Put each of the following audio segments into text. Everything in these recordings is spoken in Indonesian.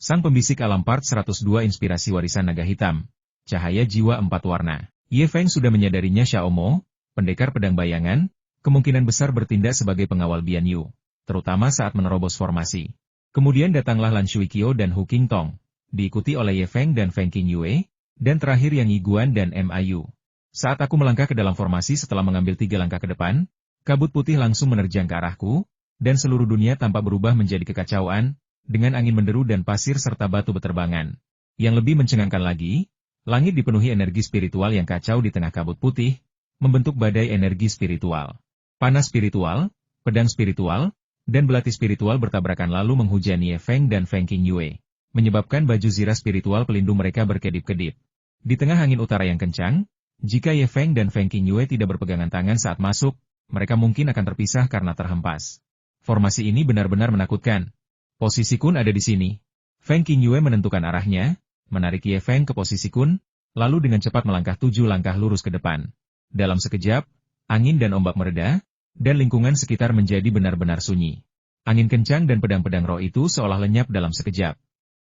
Sang Pembisik Alam Part 102 Inspirasi Warisan Naga Hitam. Cahaya Jiwa 4 Warna. Ye Feng sudah menyadarinya Xiaomo, pendekar pedang bayangan, kemungkinan besar bertindak sebagai pengawal Bian Yu, terutama saat menerobos formasi. Kemudian datanglah Lan Shuiqiao dan Hu Qingtong, diikuti oleh Ye Feng dan Feng Qingyue, dan terakhir Yang Yiguan dan MIU. Saat aku melangkah ke dalam formasi setelah mengambil 3 langkah ke depan, kabut putih langsung menerjang ke arahku, dan seluruh dunia tampak berubah menjadi kekacauan, dengan angin menderu dan pasir serta batu beterbangan. Yang lebih mencengangkan lagi, langit dipenuhi energi spiritual yang kacau di tengah kabut putih, membentuk badai energi spiritual. Panas spiritual, pedang spiritual, dan belati spiritual bertabrakan lalu menghujani Ye Feng dan Feng Qingyue, menyebabkan baju zirah spiritual pelindung mereka berkedip-kedip. Di tengah angin utara yang kencang, jika Ye Feng dan Feng Qingyue tidak berpegangan tangan saat masuk, mereka mungkin akan terpisah karena terhempas. Formasi ini benar-benar menakutkan. Posisi Kun ada di sini. Feng Qingyue menentukan arahnya, menarik Ye Feng ke posisi Kun, lalu dengan cepat melangkah 7 langkah lurus ke depan. Dalam sekejap, angin dan ombak mereda, dan lingkungan sekitar menjadi benar-benar sunyi. Angin kencang dan pedang-pedang roh itu seolah lenyap dalam sekejap.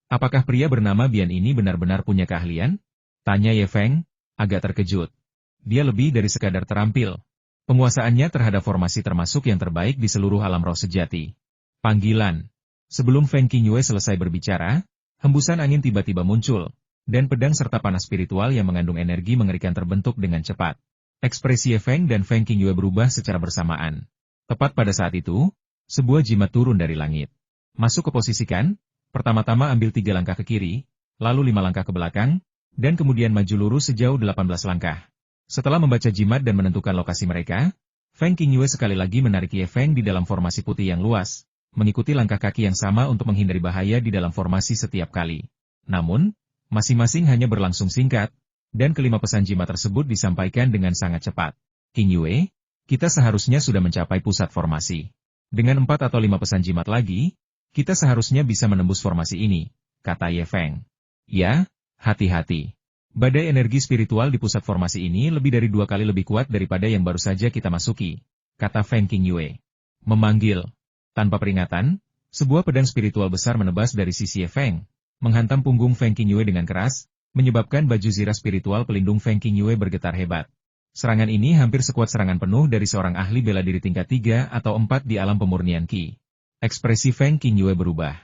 Apakah pria bernama Bian ini benar-benar punya keahlian? Tanya Ye Feng, agak terkejut. Dia lebih dari sekadar terampil. Penguasaannya terhadap formasi termasuk yang terbaik di seluruh alam roh sejati. Panggilan. Sebelum Feng Qingyue selesai berbicara, hembusan angin tiba-tiba muncul, dan pedang serta panas spiritual yang mengandung energi mengerikan terbentuk dengan cepat. Ekspresi Ye Feng dan Feng Qingyue berubah secara bersamaan. Tepat pada saat itu, sebuah jimat turun dari langit. Masuk ke posisi Kan, pertama-tama ambil 3 langkah ke kiri, lalu 5 langkah ke belakang, dan kemudian maju lurus sejauh 18 langkah. Setelah membaca jimat dan menentukan lokasi mereka, Feng Qingyue sekali lagi menarik Ye Feng di dalam formasi putih yang luas, mengikuti langkah kaki yang sama untuk menghindari bahaya di dalam formasi setiap kali. Namun, masing-masing hanya berlangsung singkat, dan kelima pesan jimat tersebut disampaikan dengan sangat cepat. Qingyue, kita seharusnya sudah mencapai pusat formasi. Dengan 4 atau 5 pesan jimat lagi, kita seharusnya bisa menembus formasi ini, kata Ye Feng. Ya, hati-hati. Badai energi spiritual di pusat formasi ini lebih dari 2 kali lebih kuat daripada yang baru saja kita masuki, kata Feng Qingyue. Memanggil. Tanpa peringatan, sebuah pedang spiritual besar menebas dari sisi Ye Feng, menghantam punggung Feng Qingyue dengan keras, menyebabkan baju zirah spiritual pelindung Feng Qingyue bergetar hebat. Serangan ini hampir sekuat serangan penuh dari seorang ahli bela diri tingkat 3 atau 4 di alam pemurnian Qi. Ekspresi Feng Qingyue berubah.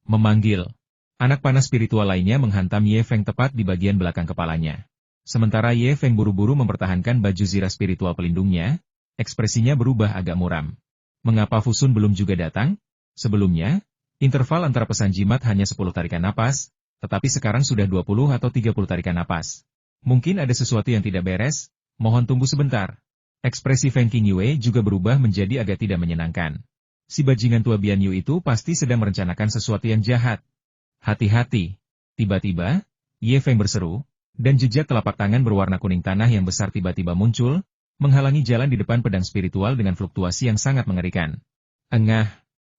Memanggil. Anak panah spiritual lainnya menghantam Ye Feng tepat di bagian belakang kepalanya. Sementara Ye Feng buru-buru mempertahankan baju zirah spiritual pelindungnya, ekspresinya berubah agak muram. Mengapa Fusun belum juga datang? Sebelumnya, interval antara pesan jimat hanya 10 tarikan napas, tetapi sekarang sudah 20 atau 30 tarikan napas. Mungkin ada sesuatu yang tidak beres, mohon tunggu sebentar. Ekspresi Feng Qingyue juga berubah menjadi agak tidak menyenangkan. Si bajingan tua Bian Yu itu pasti sedang merencanakan sesuatu yang jahat. Hati-hati. Tiba-tiba, Ye Feng berseru, dan jejak telapak tangan berwarna kuning tanah yang besar tiba-tiba muncul, menghalangi jalan di depan pedang spiritual dengan fluktuasi yang sangat mengerikan. Engah.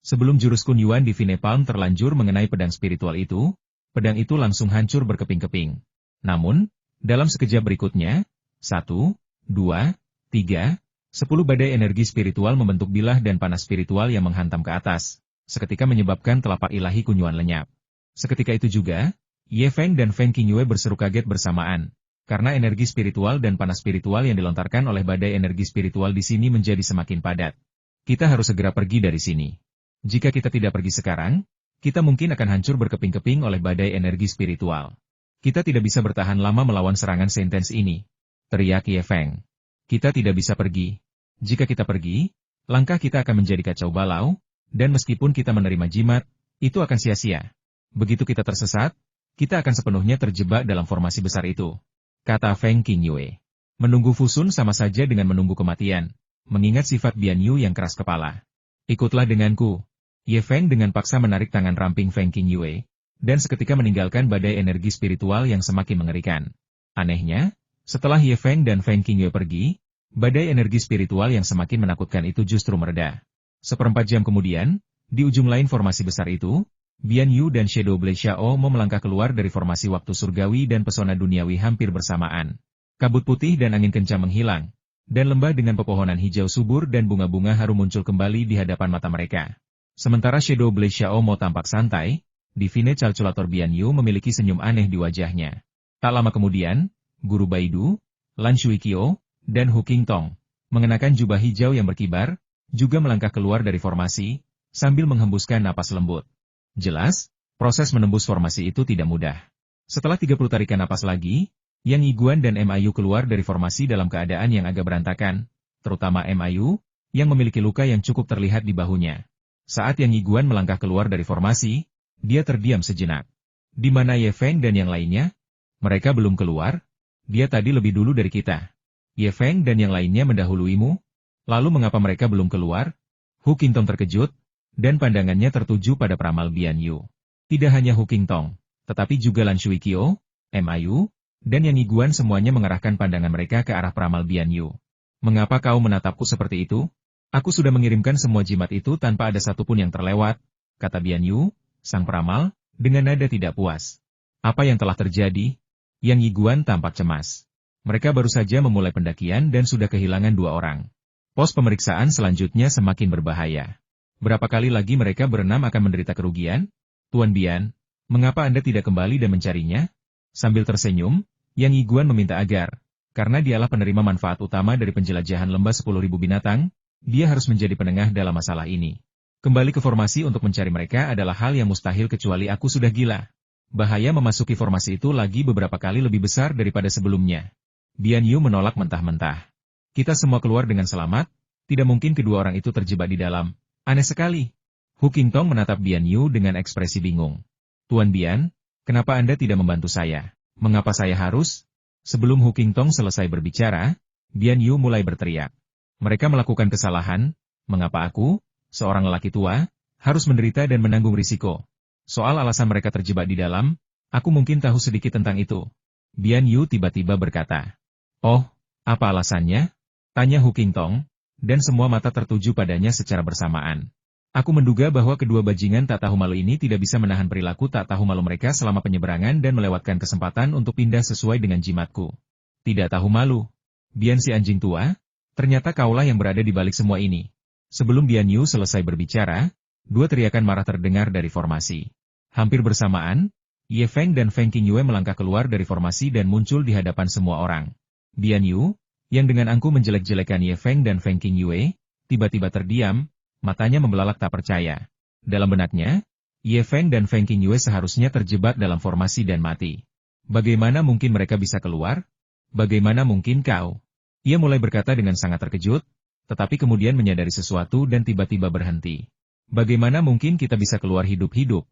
Sebelum jurus Kun Yuan Divine Palm terlanjur mengenai pedang spiritual itu, pedang itu langsung hancur berkeping-keping. Namun, dalam sekejap berikutnya, 1, 2, 3, 10 badai energi spiritual membentuk bilah dan panas spiritual yang menghantam ke atas, seketika menyebabkan telapak ilahi Kun Yuan lenyap. Seketika itu juga, Ye Feng dan Feng Qingyue berseru kaget bersamaan. Karena energi spiritual dan panas spiritual yang dilontarkan oleh badai energi spiritual di sini menjadi semakin padat. Kita harus segera pergi dari sini. Jika kita tidak pergi sekarang, kita mungkin akan hancur berkeping-keping oleh badai energi spiritual. Kita tidak bisa bertahan lama melawan serangan seintens ini. Teriak Ye Feng. Kita tidak bisa pergi. Jika kita pergi, langkah kita akan menjadi kacau balau, dan meskipun kita menerima jimat, itu akan sia-sia. Begitu kita tersesat, kita akan sepenuhnya terjebak dalam formasi besar itu. Kata Feng Qingyue. Menunggu Fusun sama saja dengan menunggu kematian, mengingat sifat Bian Yu yang keras kepala. Ikutlah denganku. Ye Feng dengan paksa menarik tangan ramping Feng Qingyue, dan seketika meninggalkan badai energi spiritual yang semakin mengerikan. Anehnya, setelah Ye Feng dan Feng Qingyue pergi, badai energi spiritual yang semakin menakutkan itu justru mereda. 1/4 jam kemudian, di ujung lain formasi besar itu, Bian Yu dan Shadow Blade Xiaomo melangkah keluar dari formasi waktu surgawi dan pesona duniawi hampir bersamaan. Kabut putih dan angin kencang menghilang, dan lembah dengan pepohonan hijau subur dan bunga-bunga harum muncul kembali di hadapan mata mereka. Sementara Shadow Blade Xiaomo tampak santai, Divine Calculator Bian Yu memiliki senyum aneh di wajahnya. Tak lama kemudian, Guru Baidu, Lan Shuikyo, dan Hu Qingtong, mengenakan jubah hijau yang berkibar, juga melangkah keluar dari formasi, sambil menghembuskan napas lembut. Jelas, proses menembus formasi itu tidak mudah. Setelah 30 tarikan napas lagi, Yang Yiguan dan MIU keluar dari formasi dalam keadaan yang agak berantakan, terutama MIU, yang memiliki luka yang cukup terlihat di bahunya. Saat Yang Yiguan melangkah keluar dari formasi, dia terdiam sejenak. Di mana Ye Feng dan yang lainnya? Mereka belum keluar? Dia tadi lebih dulu dari kita. Ye Feng dan yang lainnya mendahuluimu? Lalu mengapa mereka belum keluar? Hu Qingtong terkejut, dan pandangannya tertuju pada peramal Bian Yu. Tidak hanya Hu Qingtong, tetapi juga Lan Shuikyo, MIU, dan Yang Yiguan semuanya mengarahkan pandangan mereka ke arah peramal Bian Yu. Mengapa kau menatapku seperti itu? Aku sudah mengirimkan semua jimat itu tanpa ada satupun yang terlewat, kata Bian Yu, sang peramal, dengan nada tidak puas. Apa yang telah terjadi? Yang Yiguan tampak cemas. Mereka baru saja memulai pendakian dan sudah kehilangan 2 orang. Pos pemeriksaan selanjutnya semakin berbahaya. Berapa kali lagi mereka berenam akan menderita kerugian? Tuan Bian, mengapa Anda tidak kembali dan mencarinya? Sambil tersenyum, Yang Yiguan meminta agar, karena dialah penerima manfaat utama dari penjelajahan lembah 10.000 binatang, dia harus menjadi penengah dalam masalah ini. Kembali ke formasi untuk mencari mereka adalah hal yang mustahil kecuali aku sudah gila. Bahaya memasuki formasi itu lagi beberapa kali lebih besar daripada sebelumnya. Bian Yu menolak mentah-mentah. Kita semua keluar dengan selamat, tidak mungkin kedua orang itu terjebak di dalam. Aneh sekali. Hu Qingtong menatap Bian Yu dengan ekspresi bingung. Tuan Bian, kenapa Anda tidak membantu saya? Mengapa saya harus? Sebelum Hu Qingtong selesai berbicara, Bian Yu mulai berteriak. Mereka melakukan kesalahan, mengapa aku, seorang lelaki tua, harus menderita dan menanggung risiko? Soal alasan mereka terjebak di dalam, aku mungkin tahu sedikit tentang itu. Bian Yu tiba-tiba berkata. Oh, apa alasannya? Tanya Hu Qingtong, dan semua mata tertuju padanya secara bersamaan. Aku menduga bahwa kedua bajingan tak tahu malu ini tidak bisa menahan perilaku tak tahu malu mereka selama penyeberangan dan melewatkan kesempatan untuk pindah sesuai dengan jimatku. Tidak tahu malu. Bian si anjing tua, ternyata kaulah yang berada di balik semua ini. Sebelum Bian Yu selesai berbicara, 2 teriakan marah terdengar dari formasi. Hampir bersamaan, Ye Feng dan Feng Qingyue melangkah keluar dari formasi dan muncul di hadapan semua orang. Bian Yu, yang dengan angkuh menjelek-jelekan Ye Feng dan Feng Qingyue, tiba-tiba terdiam, matanya membelalak tak percaya. Dalam benaknya, Ye Feng dan Feng Qingyue seharusnya terjebak dalam formasi dan mati. Bagaimana mungkin mereka bisa keluar? Bagaimana mungkin kau? Ia mulai berkata dengan sangat terkejut, tetapi kemudian menyadari sesuatu dan tiba-tiba berhenti. Bagaimana mungkin kita bisa keluar hidup-hidup?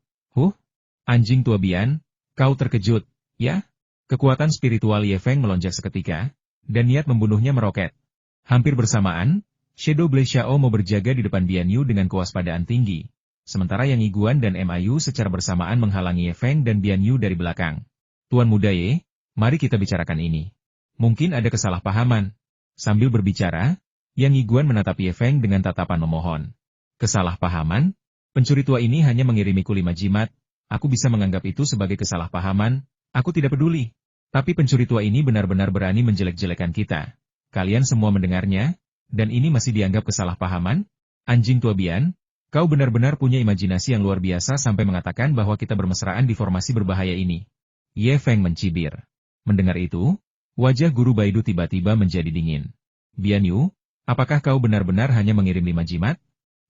Anjing tua Bian, kau terkejut, ya? Kekuatan spiritual Ye Feng melonjak seketika, dan niat membunuhnya meroket. Hampir bersamaan, Shadow Blaze Xiao mau berjaga di depan Bian Yu dengan kewaspadaan tinggi, sementara Yang Yiguan dan MIU secara bersamaan menghalangi Ye Feng dan Bian Yu dari belakang. Tuan muda Ye, mari kita bicarakan ini. Mungkin ada kesalahpahaman. Sambil berbicara, Yang Yiguan menatap Ye Feng dengan tatapan memohon. Kesalahpahaman? Pencuri tua ini hanya mengirimiku 5 jimat, aku bisa menganggap itu sebagai kesalahpahaman, aku tidak peduli. Tapi pencuri tua ini benar-benar berani menjelek-jelekan kita. Kalian semua mendengarnya? Dan ini masih dianggap kesalahpahaman? Anjing tua Bian, kau benar-benar punya imajinasi yang luar biasa sampai mengatakan bahwa kita bermesraan di formasi berbahaya ini. Ye Feng mencibir. Mendengar itu, wajah Guru Baidu tiba-tiba menjadi dingin. Bian Yu, apakah kau benar-benar hanya mengirim 5 jimat?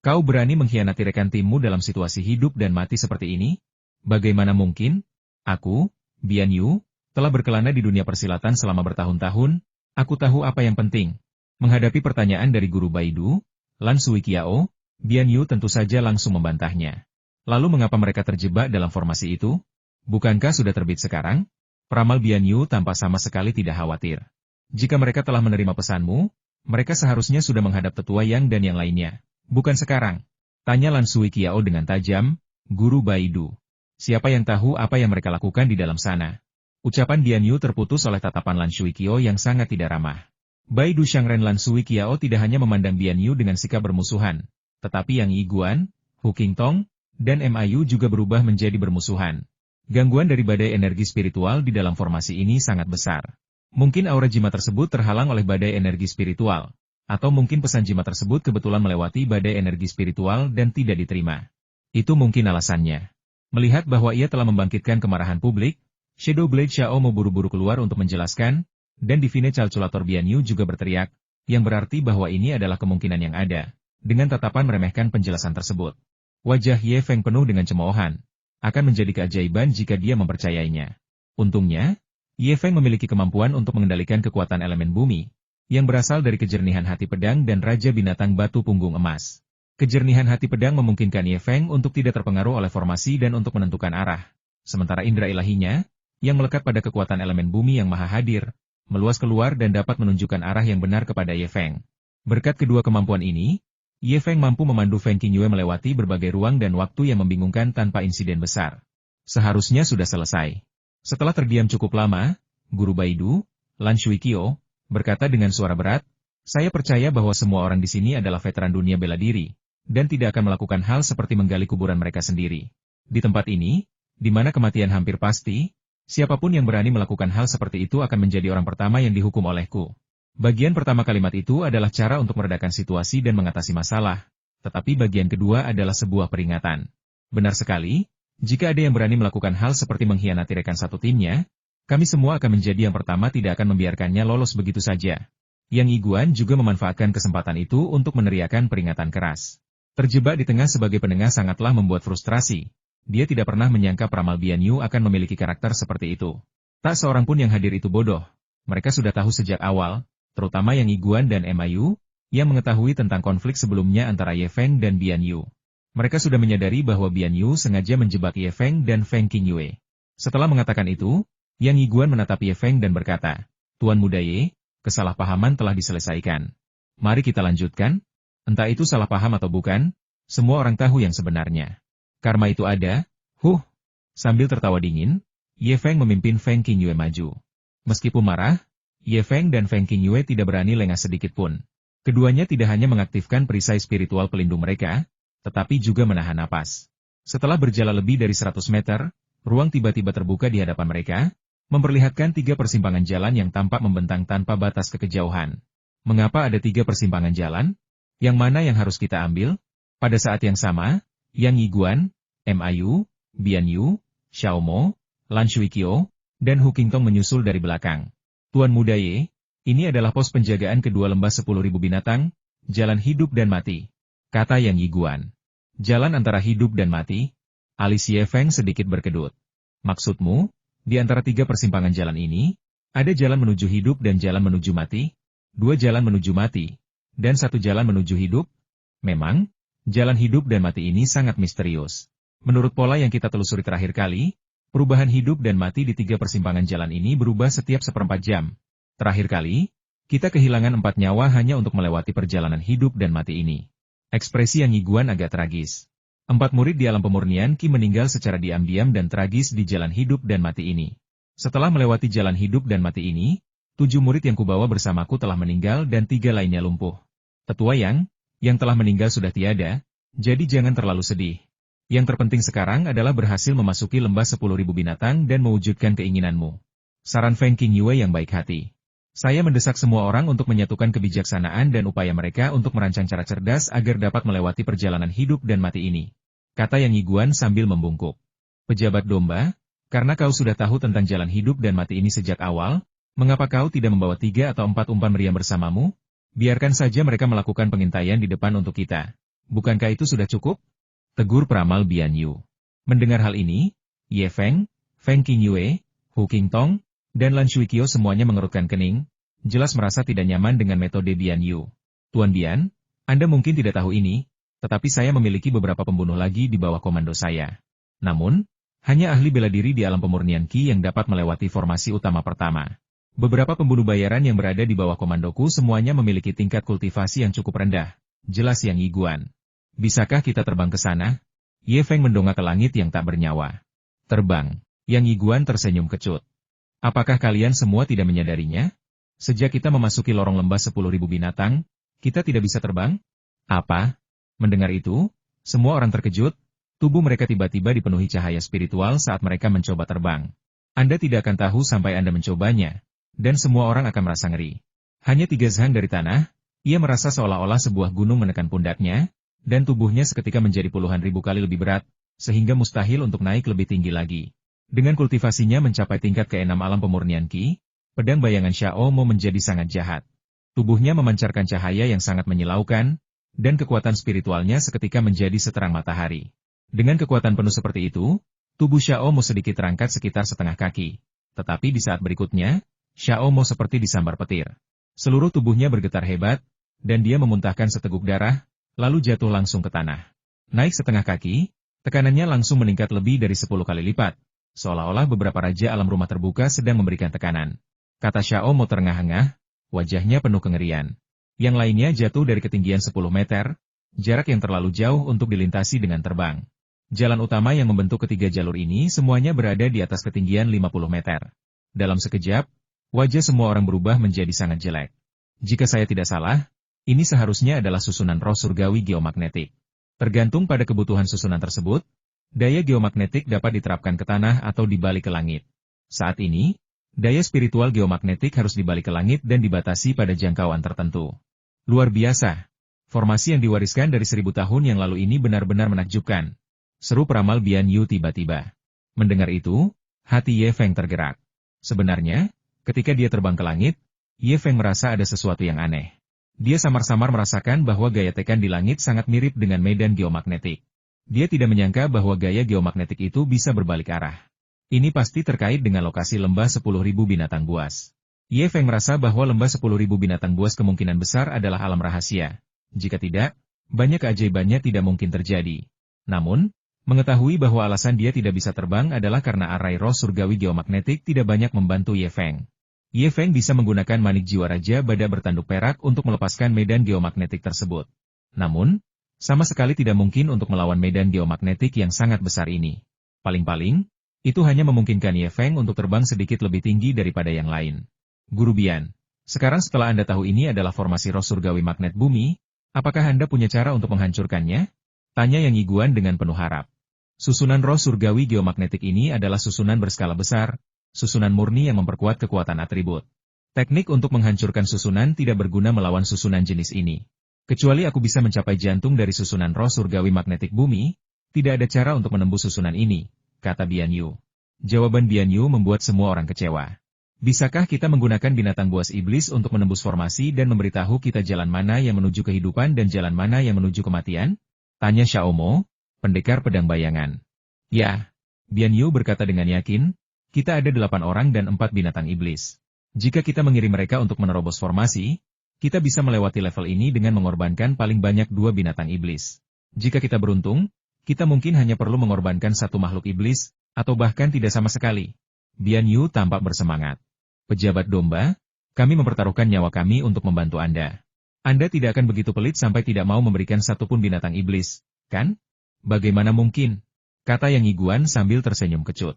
Kau berani mengkhianati rekan timmu dalam situasi hidup dan mati seperti ini? Bagaimana mungkin? Aku, Bian Yu, telah berkelana di dunia persilatan selama bertahun-tahun, aku tahu apa yang penting. Menghadapi pertanyaan dari Guru Baidu, Lan Shuikyo, Bian Yu tentu saja langsung membantahnya. Lalu mengapa mereka terjebak dalam formasi itu? Bukankah sudah terbit sekarang? Peramal Bian Yu tampak sama sekali tidak khawatir. Jika mereka telah menerima pesanmu, mereka seharusnya sudah menghadap Tetua Yang dan yang lainnya. Bukan sekarang. Tanya Lan Shuikyo dengan tajam, Guru Baidu. Siapa yang tahu apa yang mereka lakukan di dalam sana? Ucapan Bian Yu terputus oleh tatapan Lan Shuikyo yang sangat tidak ramah. Baidu Shangren Lan Shuikyo tidak hanya memandang Bian Yu dengan sikap bermusuhan, tetapi Yang Yiguan, Hu Qingtong, dan MIU juga berubah menjadi bermusuhan. Gangguan dari badai energi spiritual di dalam formasi ini sangat besar. Mungkin aura jimat tersebut terhalang oleh badai energi spiritual, atau mungkin pesan jimat tersebut kebetulan melewati badai energi spiritual dan tidak diterima. Itu mungkin alasannya. Melihat bahwa ia telah membangkitkan kemarahan publik, Shadow Blade Xiao Mo buru-buru keluar untuk menjelaskan, dan Divine Calculator Bian Yu juga berteriak, yang berarti bahwa ini adalah kemungkinan yang ada. Dengan tatapan meremehkan penjelasan tersebut, wajah Ye Feng penuh dengan cemoohan. Akan menjadi keajaiban jika dia mempercayainya. Untungnya, Ye Feng memiliki kemampuan untuk mengendalikan kekuatan elemen bumi, yang berasal dari kejernihan hati pedang dan Raja Binatang Batu Punggung Emas. Kejernihan hati pedang memungkinkan Ye Feng untuk tidak terpengaruh oleh formasi dan untuk menentukan arah. Sementara indera ilahinya, yang melekat pada kekuatan elemen bumi yang maha hadir, meluas keluar dan dapat menunjukkan arah yang benar kepada Ye Feng. Berkat kedua kemampuan ini, Ye Feng mampu memandu Feng Qingyue melewati berbagai ruang dan waktu yang membingungkan tanpa insiden besar. Seharusnya sudah selesai. Setelah terdiam cukup lama, Guru Baidu, Lan Shuiqiu, berkata dengan suara berat, "Saya percaya bahwa semua orang di sini adalah veteran dunia bela diri, dan tidak akan melakukan hal seperti menggali kuburan mereka sendiri. Di tempat ini, di mana kematian hampir pasti, siapapun yang berani melakukan hal seperti itu akan menjadi orang pertama yang dihukum olehku." Bagian pertama kalimat itu adalah cara untuk meredakan situasi dan mengatasi masalah, tetapi bagian kedua adalah sebuah peringatan. Benar sekali, jika ada yang berani melakukan hal seperti mengkhianati rekan satu timnya, kami semua akan menjadi yang pertama tidak akan membiarkannya lolos begitu saja. Yang Iguan juga memanfaatkan kesempatan itu untuk meneriakkan peringatan keras. Terjebak di tengah sebagai penengah sangatlah membuat frustrasi. Dia tidak pernah menyangka peramal Bian Yu akan memiliki karakter seperti itu. Tak seorang pun yang hadir itu bodoh. Mereka sudah tahu sejak awal, terutama Yang Iguan dan Mayu, yang mengetahui tentang konflik sebelumnya antara Ye Feng dan Bian Yu. Mereka sudah menyadari bahwa Bian Yu sengaja menjebak Ye Feng dan Feng Qingyue. Setelah mengatakan itu, Yang Iguan menatap Ye Feng dan berkata, "Tuan Muda Ye, kesalahpahaman telah diselesaikan. Mari kita lanjutkan. Entah itu salah paham atau bukan, semua orang tahu yang sebenarnya. Karma itu ada, Sambil tertawa dingin, Ye Feng memimpin Feng Qingyue maju. Meskipun marah, Ye Feng dan Feng Qingyue tidak berani lengah sedikit pun. Keduanya tidak hanya mengaktifkan perisai spiritual pelindung mereka, tetapi juga menahan napas. Setelah berjalan lebih dari 100 meter, ruang tiba-tiba terbuka di hadapan mereka, memperlihatkan 3 persimpangan jalan yang tampak membentang tanpa batas ke kejauhan. Mengapa ada 3 persimpangan jalan? Yang mana yang harus kita ambil? Pada saat yang sama, Yang Iguan, Mayu, Bian Yu, Xiao Mo, Lan Shuiqiu, dan Hu Qingtong menyusul dari belakang. "Tuan Muda Ye, ini adalah pos penjagaan kedua lembah 10.000 binatang, jalan hidup dan mati," kata Yang Iguan. "Jalan antara hidup dan mati?" Alis Ye Feng sedikit berkedut. "Maksudmu, di antara 3 persimpangan jalan ini, ada jalan menuju hidup dan jalan menuju mati? 2 jalan menuju mati, dan 1 jalan menuju hidup? Memang, jalan hidup dan mati ini sangat misterius. Menurut pola yang kita telusuri terakhir kali, perubahan hidup dan mati di 3 persimpangan jalan ini berubah setiap 1/4 jam. Terakhir kali, kita kehilangan 4 nyawa hanya untuk melewati perjalanan hidup dan mati ini." Ekspresi Yang Iguan agak tragis. 4 murid di alam pemurnian Qi meninggal secara diam-diam dan tragis di jalan hidup dan mati ini. Setelah melewati jalan hidup dan mati ini, 7 murid yang kubawa bersamaku telah meninggal dan 3 lainnya lumpuh. Tetua yang telah meninggal sudah tiada, jadi jangan terlalu sedih. Yang terpenting sekarang adalah berhasil memasuki lembah 10.000 binatang dan mewujudkan keinginanmu. Saran Feng Qingyue yang baik hati. Saya mendesak semua orang untuk menyatukan kebijaksanaan dan upaya mereka untuk merancang cara cerdas agar dapat melewati perjalanan hidup dan mati ini, kata Yang Iguan sambil membungkuk. "Pejabat domba, karena kau sudah tahu tentang jalan hidup dan mati ini sejak awal, mengapa kau tidak membawa 3 atau 4 umpan meriam bersamamu? Biarkan saja mereka melakukan pengintaian di depan untuk kita. Bukankah itu sudah cukup?" tegur peramal Bian Yu. Mendengar hal ini, Ye Feng, Feng Qingyue, Hu Qingtong, dan Lan Shuiqiu semuanya mengerutkan kening, jelas merasa tidak nyaman dengan metode Bian Yu. "Tuan Bian, Anda mungkin tidak tahu ini, tetapi saya memiliki beberapa pembunuh lagi di bawah komando saya. Namun, hanya ahli bela diri di alam pemurnian Qi yang dapat melewati formasi utama pertama. Beberapa pembunuh bayaran yang berada di bawah komandoku semuanya memiliki tingkat kultivasi yang cukup rendah," jelas Yang Iguan. "Bisakah kita terbang ke sana?" Ye Feng mendongak ke langit yang tak bernyawa. "Terbang?" Yang Iguan tersenyum kecut. "Apakah kalian semua tidak menyadarinya? Sejak kita memasuki lorong lembah 10.000 binatang, kita tidak bisa terbang?" "Apa?" Mendengar itu, semua orang terkejut, tubuh mereka tiba-tiba dipenuhi cahaya spiritual saat mereka mencoba terbang. Anda tidak akan tahu sampai Anda mencobanya, dan semua orang akan merasa ngeri. Hanya 3 zhang dari tanah, ia merasa seolah-olah sebuah gunung menekan pundaknya, dan tubuhnya seketika menjadi puluhan ribu kali lebih berat, sehingga mustahil untuk naik lebih tinggi lagi. Dengan kultivasinya mencapai tingkat ke-6 alam pemurnian Qi, pedang bayangan Xiao Mo menjadi sangat jahat. Tubuhnya memancarkan cahaya yang sangat menyilaukan, dan kekuatan spiritualnya seketika menjadi seterang matahari. Dengan kekuatan penuh seperti itu, tubuh Xiao Mo sedikit terangkat sekitar setengah kaki. Tetapi di saat berikutnya, Xiao Mo seperti disambar petir. Seluruh tubuhnya bergetar hebat, dan dia memuntahkan seteguk darah, lalu jatuh langsung ke tanah. Naik setengah kaki, tekanannya langsung meningkat lebih dari 10 kali lipat, seolah-olah beberapa raja alam rumah terbuka sedang memberikan tekanan. Kata Xiao Mo terengah-engah, wajahnya penuh kengerian. Yang lainnya jatuh dari ketinggian 10 meter, jarak yang terlalu jauh untuk dilintasi dengan terbang. Jalan utama yang membentuk ketiga jalur ini semuanya berada di atas ketinggian 50 meter. Dalam sekejap, wajah semua orang berubah menjadi sangat jelek. Jika saya tidak salah, ini seharusnya adalah susunan roh surgawi geomagnetik. Tergantung pada kebutuhan susunan tersebut, daya geomagnetik dapat diterapkan ke tanah atau dibalik ke langit. Saat ini, daya spiritual geomagnetik harus dibalik ke langit dan dibatasi pada jangkauan tertentu. Luar biasa. Formasi yang diwariskan dari 1000 tahun yang lalu ini benar-benar menakjubkan. Seru peramal Bian Yu tiba-tiba. Mendengar itu, hati Ye Feng tergerak. Sebenarnya, ketika dia terbang ke langit, Ye Feng merasa ada sesuatu yang aneh. Dia samar-samar merasakan bahwa gaya tekan di langit sangat mirip dengan medan geomagnetik. Dia tidak menyangka bahwa gaya geomagnetik itu bisa berbalik arah. Ini pasti terkait dengan lokasi lembah 10.000 binatang buas. Ye Feng merasa bahwa lembah 10.000 binatang buas kemungkinan besar adalah alam rahasia. Jika tidak, banyak keajaibannya tidak mungkin terjadi. Namun, mengetahui bahwa alasan dia tidak bisa terbang adalah karena arai roh surgawi geomagnetik tidak banyak membantu Ye Feng. Ye Feng bisa menggunakan manik jiwa raja badak bertanduk perak untuk melepaskan medan geomagnetik tersebut. Namun, sama sekali tidak mungkin untuk melawan medan geomagnetik yang sangat besar ini. Paling-paling, itu hanya memungkinkan Ye Feng untuk terbang sedikit lebih tinggi daripada yang lain. Guru Bian, sekarang setelah Anda tahu ini adalah formasi roh surgawi magnet bumi, apakah Anda punya cara untuk menghancurkannya? Tanya Yang Yiguan dengan penuh harap. Susunan roh surgawi geomagnetik ini adalah susunan berskala besar, susunan murni yang memperkuat kekuatan atribut. Teknik untuk menghancurkan susunan tidak berguna melawan susunan jenis ini. Kecuali aku bisa mencapai jantung dari susunan roh surgawi magnetik bumi, tidak ada cara untuk menembus susunan ini, kata Bian Yu. Jawaban Bian Yu membuat semua orang kecewa. Bisakah kita menggunakan binatang buas iblis untuk menembus formasi dan memberitahu kita jalan mana yang menuju kehidupan dan jalan mana yang menuju kematian? Tanya Xiao Mo, pendekar pedang bayangan. Ya, Bian Yu berkata dengan yakin, kita ada 8 orang dan 4 binatang iblis. Jika kita mengirim mereka untuk menerobos formasi, kita bisa melewati level ini dengan mengorbankan paling banyak 2 binatang iblis. Jika kita beruntung, kita mungkin hanya perlu mengorbankan 1 makhluk iblis, atau bahkan tidak sama sekali. Bian Yu tampak bersemangat. Pejabat domba, kami mempertaruhkan nyawa kami untuk membantu Anda. Anda tidak akan begitu pelit sampai tidak mau memberikan satupun binatang iblis, kan? Bagaimana mungkin? Kata Yang Yiguan sambil tersenyum kecut.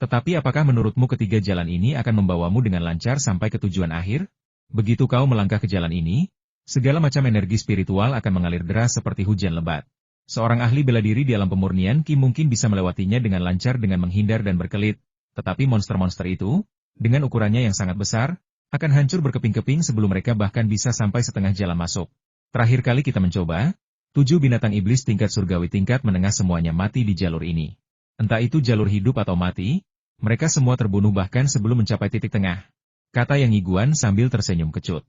Tetapi apakah menurutmu ketiga jalan ini akan membawamu dengan lancar sampai ke tujuan akhir? Begitu kau melangkah ke jalan ini, segala macam energi spiritual akan mengalir deras seperti hujan lebat. Seorang ahli bela diri di alam pemurnian Qi mungkin bisa melewatinya dengan lancar dengan menghindar dan berkelit. Tetapi monster-monster itu, dengan ukurannya yang sangat besar, akan hancur berkeping-keping sebelum mereka bahkan bisa sampai setengah jalan masuk. Terakhir kali kita mencoba, 7 binatang iblis tingkat surgawi tingkat menengah semuanya mati di jalur ini. Entah itu jalur hidup atau mati, mereka semua terbunuh bahkan sebelum mencapai titik tengah. Kata Yang Yiguan sambil tersenyum kecut.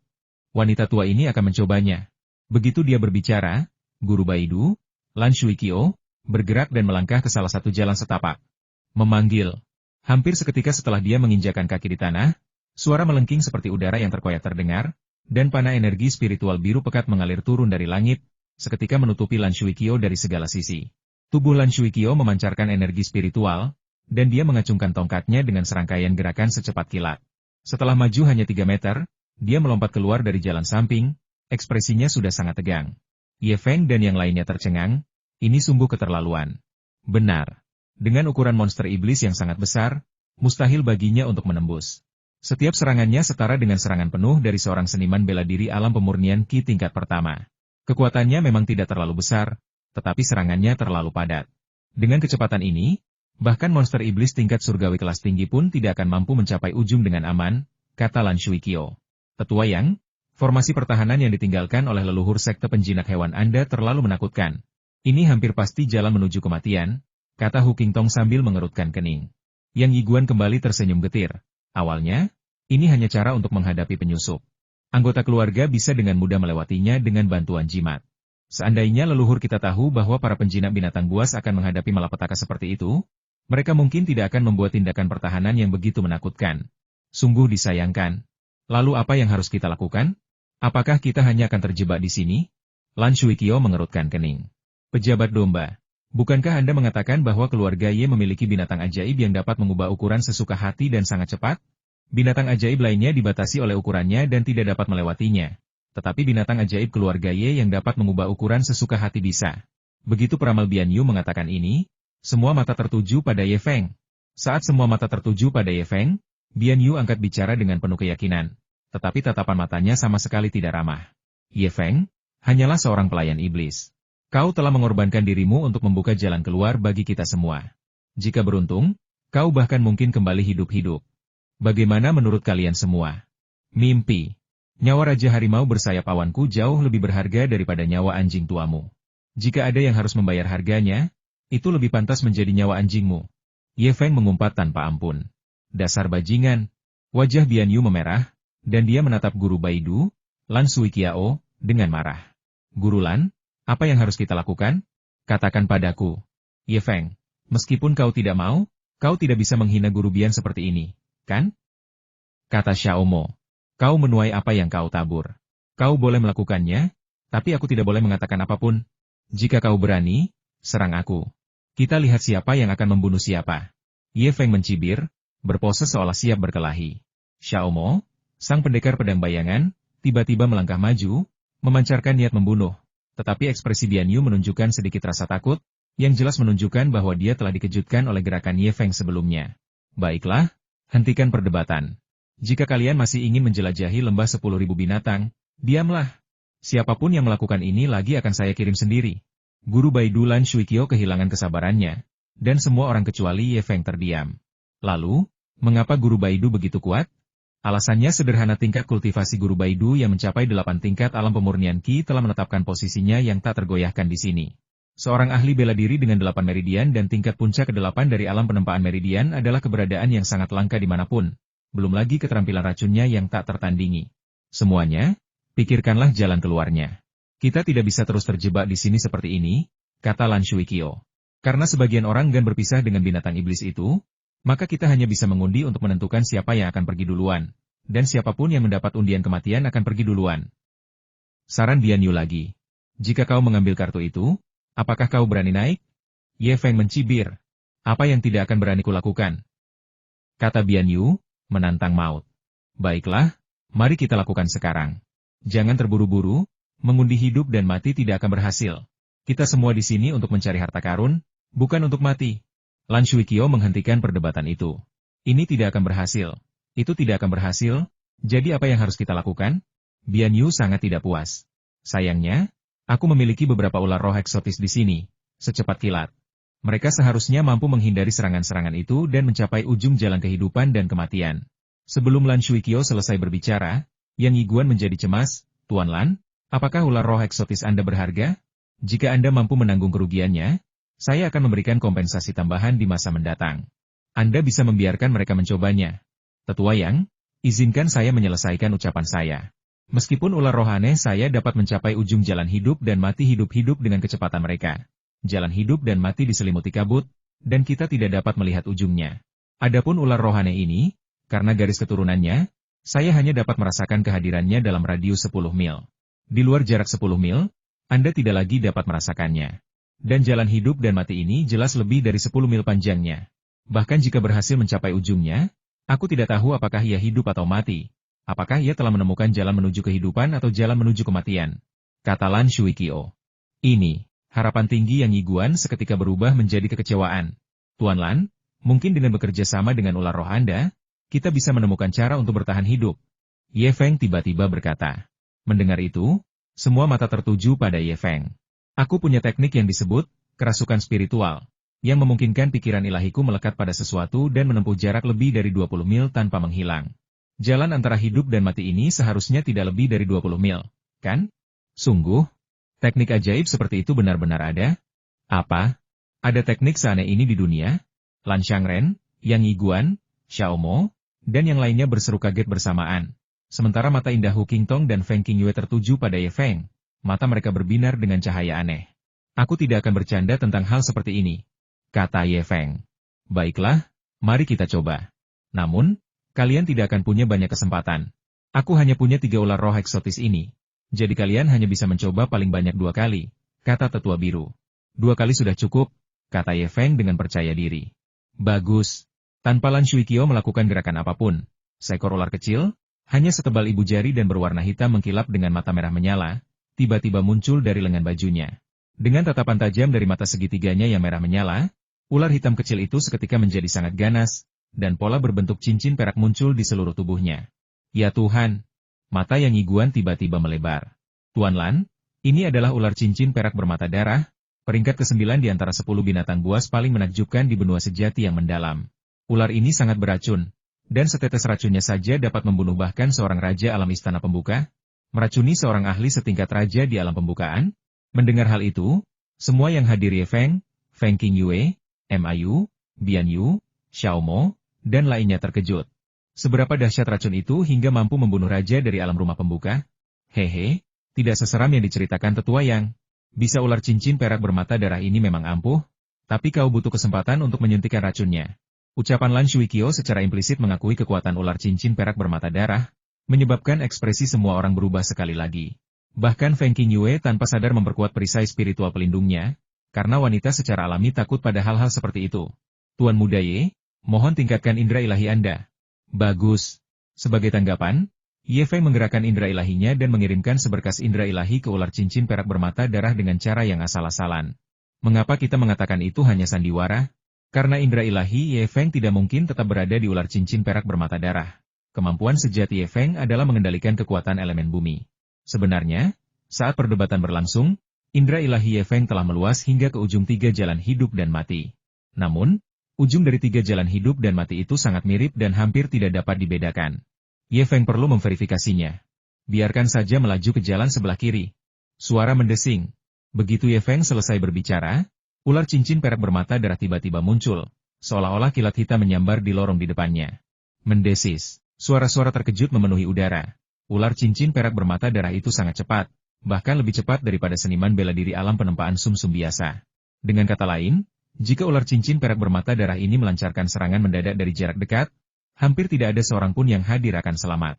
Wanita tua ini akan mencobanya. Begitu dia berbicara, Guru Baidu, Lan Shuiqiao, bergerak dan melangkah ke salah satu jalan setapak. Memanggil. Hampir seketika setelah dia menginjakan kaki di tanah, suara melengking seperti udara yang terkoyak terdengar, dan panah energi spiritual biru pekat mengalir turun dari langit, seketika menutupi Lan Shuiqiao dari segala sisi. Tubuh Lan Shuiqiao memancarkan energi spiritual, dan dia mengacungkan tongkatnya dengan serangkaian gerakan secepat kilat. Setelah maju hanya 3 meter, dia melompat keluar dari jalan samping, ekspresinya sudah sangat tegang. Ye Feng dan yang lainnya tercengang, ini sungguh keterlaluan. Benar. Dengan ukuran monster iblis yang sangat besar, mustahil baginya untuk menembus. Setiap serangannya setara dengan serangan penuh dari seorang seniman bela diri alam pemurnian Qi tingkat pertama. Kekuatannya memang tidak terlalu besar, tetapi serangannya terlalu padat. Dengan kecepatan ini, bahkan monster iblis tingkat surgawi kelas tinggi pun tidak akan mampu mencapai ujung dengan aman, kata Lan Shuiqiao. Tetua Yang, formasi pertahanan yang ditinggalkan oleh leluhur sekte penjinak hewan Anda terlalu menakutkan. Ini hampir pasti jalan menuju kematian. kata Hu Qingtong sambil mengerutkan kening. Yang Yiguan kembali tersenyum getir. Awalnya, ini hanya cara untuk menghadapi penyusup. Anggota keluarga bisa dengan mudah melewatinya dengan bantuan jimat. Seandainya leluhur kita tahu bahwa para penjinak binatang buas akan menghadapi malapetaka seperti itu, mereka mungkin tidak akan membuat tindakan pertahanan yang begitu menakutkan. Sungguh disayangkan. Lalu apa yang harus kita lakukan? Apakah kita hanya akan terjebak di sini? Lan Shuikyo mengerutkan kening. Pejabat domba. Bukankah Anda mengatakan bahwa keluarga Ye memiliki binatang ajaib yang dapat mengubah ukuran sesuka hati dan sangat cepat? Binatang ajaib lainnya dibatasi oleh ukurannya dan tidak dapat melewatinya. Tetapi binatang ajaib keluarga Ye yang dapat mengubah ukuran sesuka hati bisa. Begitu peramal Bian Yu mengatakan ini, semua mata tertuju pada Ye Feng. Saat semua mata tertuju pada Ye Feng, Bian Yu angkat bicara dengan penuh keyakinan. Tetapi tatapan matanya sama sekali tidak ramah. Ye Feng, hanyalah seorang pelayan iblis. Kau telah mengorbankan dirimu untuk membuka jalan keluar bagi kita semua. Jika beruntung, kau bahkan mungkin kembali hidup-hidup. Bagaimana menurut kalian semua? Mimpi. Nyawa Raja Harimau bersayap awanku jauh lebih berharga daripada nyawa anjing tuamu. Jika ada yang harus membayar harganya, itu lebih pantas menjadi nyawa anjingmu. Ye Feng mengumpat tanpa ampun. Dasar bajingan. Wajah Bian Yu memerah, dan dia menatap Guru Baidu, Lan Shuiqiao, dengan marah. Guru Lan, apa yang harus kita lakukan? Katakan padaku. Ye Feng, meskipun kau tidak mau, kau tidak bisa menghina Guru Bian seperti ini, kan? Kata Xiaomo. Kau menuai apa yang kau tabur. Kau boleh melakukannya, tapi aku tidak boleh mengatakan apapun. Jika kau berani, serang aku. Kita lihat siapa yang akan membunuh siapa. Ye Feng mencibir, berpose seolah siap berkelahi. Xiaomo, sang pendekar pedang bayangan, tiba-tiba melangkah maju, memancarkan niat membunuh. Tetapi ekspresi Bian Yu menunjukkan sedikit rasa takut, yang jelas menunjukkan bahwa dia telah dikejutkan oleh gerakan Ye Feng sebelumnya. Baiklah, hentikan perdebatan. Jika kalian masih ingin menjelajahi lembah 10.000 binatang, diamlah. Siapapun yang melakukan ini lagi akan saya kirim sendiri. Guru Baidu Lan Shuiqiao kehilangan kesabarannya, dan semua orang kecuali Ye Feng terdiam. Lalu, mengapa Guru Baidu begitu kuat? Alasannya sederhana, tingkat kultivasi Guru Baidu yang mencapai 8 tingkat alam pemurnian Qi telah menetapkan posisinya yang tak tergoyahkan di sini. Seorang ahli bela diri dengan 8 meridian dan tingkat puncak ke-8 dari alam penempaan meridian adalah keberadaan yang sangat langka dimanapun. Belum lagi keterampilan racunnya yang tak tertandingi. Semuanya, pikirkanlah jalan keluarnya. Kita tidak bisa terus terjebak di sini seperti ini, kata Lan Shuiqiao. Karena sebagian orang enggan berpisah dengan binatang iblis itu, maka kita hanya bisa mengundi untuk menentukan siapa yang akan pergi duluan, dan siapapun yang mendapat undian kematian akan pergi duluan. Saran Bian Yu lagi. Jika kau mengambil kartu itu, apakah kau berani naik? Ye Feng mencibir. Apa yang tidak akan berani kulakukan? Kata Bian Yu, menantang maut. Baiklah, mari kita lakukan sekarang. Jangan terburu-buru, mengundi hidup dan mati tidak akan berhasil. Kita semua di sini untuk mencari harta karun, bukan untuk mati. Lan Shuiqiao menghentikan perdebatan itu. Ini tidak akan berhasil. Itu tidak akan berhasil, jadi apa yang harus kita lakukan? Bian Yu sangat tidak puas. Sayangnya, aku memiliki beberapa ular roh eksotis di sini, secepat kilat. Mereka seharusnya mampu menghindari serangan-serangan itu dan mencapai ujung jalan kehidupan dan kematian. Sebelum Lan Shuiqiao selesai berbicara, Yang Yiguan menjadi cemas. Tuan Lan, apakah ular roh eksotis Anda berharga? Jika Anda mampu menanggung kerugiannya, saya akan memberikan kompensasi tambahan di masa mendatang. Anda bisa membiarkan mereka mencobanya. Tetua Yang, izinkan saya menyelesaikan ucapan saya. Meskipun ular roh aneh saya dapat mencapai ujung jalan hidup dan mati hidup-hidup dengan kecepatan mereka. Jalan hidup dan mati diselimuti kabut, dan kita tidak dapat melihat ujungnya. Adapun ular roh aneh ini, karena garis keturunannya, saya hanya dapat merasakan kehadirannya dalam radius 10 mil. Di luar jarak 10 mil, Anda tidak lagi dapat merasakannya. Dan jalan hidup dan mati ini jelas lebih dari 10 mil panjangnya. Bahkan jika berhasil mencapai ujungnya, aku tidak tahu apakah ia hidup atau mati. Apakah ia telah menemukan jalan menuju kehidupan atau jalan menuju kematian? Kata Lan Shuiqiao. Ini, harapan tinggi Yang Yiguan seketika berubah menjadi kekecewaan. Tuan Lan, mungkin dengan bekerja sama dengan ular roh Anda, kita bisa menemukan cara untuk bertahan hidup. Ye Feng tiba-tiba berkata. Mendengar itu, semua mata tertuju pada Ye Feng. Aku punya teknik yang disebut kerasukan spiritual, yang memungkinkan pikiran ilahiku melekat pada sesuatu dan menempuh jarak lebih dari 20 mil tanpa menghilang. Jalan antara hidup dan mati ini seharusnya tidak lebih dari 20 mil, kan? Sungguh, teknik ajaib seperti itu benar-benar ada? Apa? Ada teknik seaneh ini di dunia? Lan Xiangren, Yang Yiguan, Xiao Mo, dan yang lainnya berseru kaget bersamaan. Sementara mata indah Hu Qingtong dan Feng Qingyue tertuju pada Ye Feng. Mata mereka berbinar dengan cahaya aneh. Aku tidak akan bercanda tentang hal seperti ini, kata Ye Feng. Baiklah, mari kita coba. Namun, kalian tidak akan punya banyak kesempatan. Aku hanya punya 3 ular roh eksotis ini. Jadi kalian hanya bisa mencoba paling banyak 2 kali, kata tetua biru. 2 kali sudah cukup, kata Ye Feng dengan percaya diri. Bagus. Tanpa Lan Shuiqiao melakukan gerakan apapun, seekor ular kecil, hanya setebal ibu jari dan berwarna hitam mengkilap dengan mata merah menyala, tiba-tiba muncul dari lengan bajunya. Dengan tatapan tajam dari mata segitiganya yang merah menyala, ular hitam kecil itu seketika menjadi sangat ganas, dan pola berbentuk cincin perak muncul di seluruh tubuhnya. Ya Tuhan! Mata Yang Yiguan tiba-tiba melebar. Tuan Lan, ini adalah ular cincin perak bermata darah, peringkat ke-9 di antara 10 binatang buas paling menakjubkan di benua sejati yang mendalam. Ular ini sangat beracun, dan setetes racunnya saja dapat membunuh bahkan seorang raja alam istana pembuka, meracuni seorang ahli setingkat raja di alam pembukaan. Mendengar hal itu, semua yang hadir Ye Feng, Feng Qingyue, Mayu, Bian Yu, Xiao Mo, dan lainnya terkejut. Seberapa dahsyat racun itu hingga mampu membunuh raja dari alam rumah pembuka? Hehe, tidak seseram yang diceritakan tetua Yang. Bisa ular cincin perak bermata darah ini memang ampuh, tapi kau butuh kesempatan untuk menyuntikkan racunnya. Ucapan Lan Shuiqiao secara implisit mengakui kekuatan ular cincin perak bermata darah, menyebabkan ekspresi semua orang berubah sekali lagi. Bahkan Feng Qingyue tanpa sadar memperkuat perisai spiritual pelindungnya, karena wanita secara alami takut pada hal-hal seperti itu. Tuan Muda Ye, mohon tingkatkan indera ilahi Anda. Bagus. Sebagai tanggapan, Ye Feng menggerakkan indera ilahinya dan mengirimkan seberkas indera ilahi ke ular cincin perak bermata darah dengan cara yang asal-asalan. Mengapa kita mengatakan itu hanya sandiwara? Karena indera ilahi Ye Feng tidak mungkin tetap berada di ular cincin perak bermata darah. Kemampuan sejati Ye Feng adalah mengendalikan kekuatan elemen bumi. Sebenarnya, saat perdebatan berlangsung, indera ilahi Ye Feng telah meluas hingga ke ujung 3 jalan hidup dan mati. Namun, ujung dari 3 jalan hidup dan mati itu sangat mirip dan hampir tidak dapat dibedakan. Ye Feng perlu memverifikasinya. Biarkan saja melaju ke jalan sebelah kiri. Suara mendesing. Begitu Ye Feng selesai berbicara, ular cincin perak bermata darah tiba-tiba muncul, seolah-olah kilat hitam menyambar di lorong di depannya. Mendesis. Suara-suara terkejut memenuhi udara. Ular cincin perak bermata darah itu sangat cepat, bahkan lebih cepat daripada seniman bela diri alam penempaan sumsum biasa. Dengan kata lain, jika ular cincin perak bermata darah ini melancarkan serangan mendadak dari jarak dekat, hampir tidak ada seorang pun yang hadir akan selamat.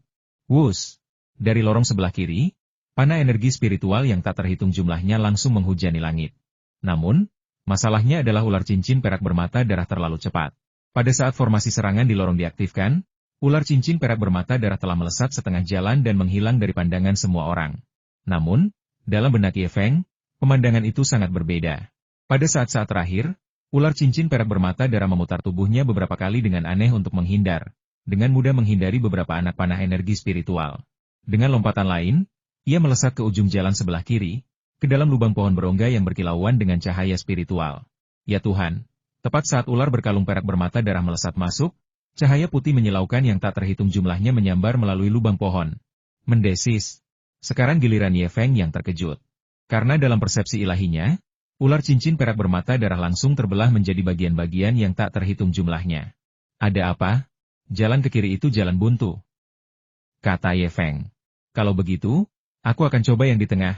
Wus! Dari lorong sebelah kiri, panah energi spiritual yang tak terhitung jumlahnya langsung menghujani langit. Namun, masalahnya adalah ular cincin perak bermata darah terlalu cepat. Pada saat formasi serangan di lorong diaktifkan, ular cincin perak bermata darah telah melesat setengah jalan dan menghilang dari pandangan semua orang. Namun, dalam benak Ye Feng, pemandangan itu sangat berbeda. Pada saat-saat terakhir, ular cincin perak bermata darah memutar tubuhnya beberapa kali dengan aneh untuk menghindar, dengan mudah menghindari beberapa anak panah energi spiritual. Dengan lompatan lain, ia melesat ke ujung jalan sebelah kiri, ke dalam lubang pohon berongga yang berkilauan dengan cahaya spiritual. Ya Tuhan, tepat saat ular berkalung perak bermata darah melesat masuk, cahaya putih menyilaukan yang tak terhitung jumlahnya menyambar melalui lubang pohon. Mendesis. Sekarang giliran Ye Feng yang terkejut. Karena dalam persepsi ilahinya, ular cincin perak bermata darah langsung terbelah menjadi bagian-bagian yang tak terhitung jumlahnya. Ada apa? Jalan ke kiri itu jalan buntu, kata Ye Feng. Kalau begitu, aku akan coba yang di tengah.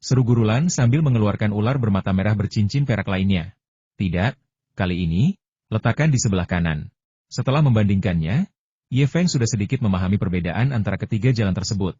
Seru Guru Lan sambil mengeluarkan ular bermata merah bercincin perak lainnya. Tidak, kali ini, letakkan di sebelah kanan. Setelah membandingkannya, Ye Feng sudah sedikit memahami perbedaan antara ketiga jalan tersebut.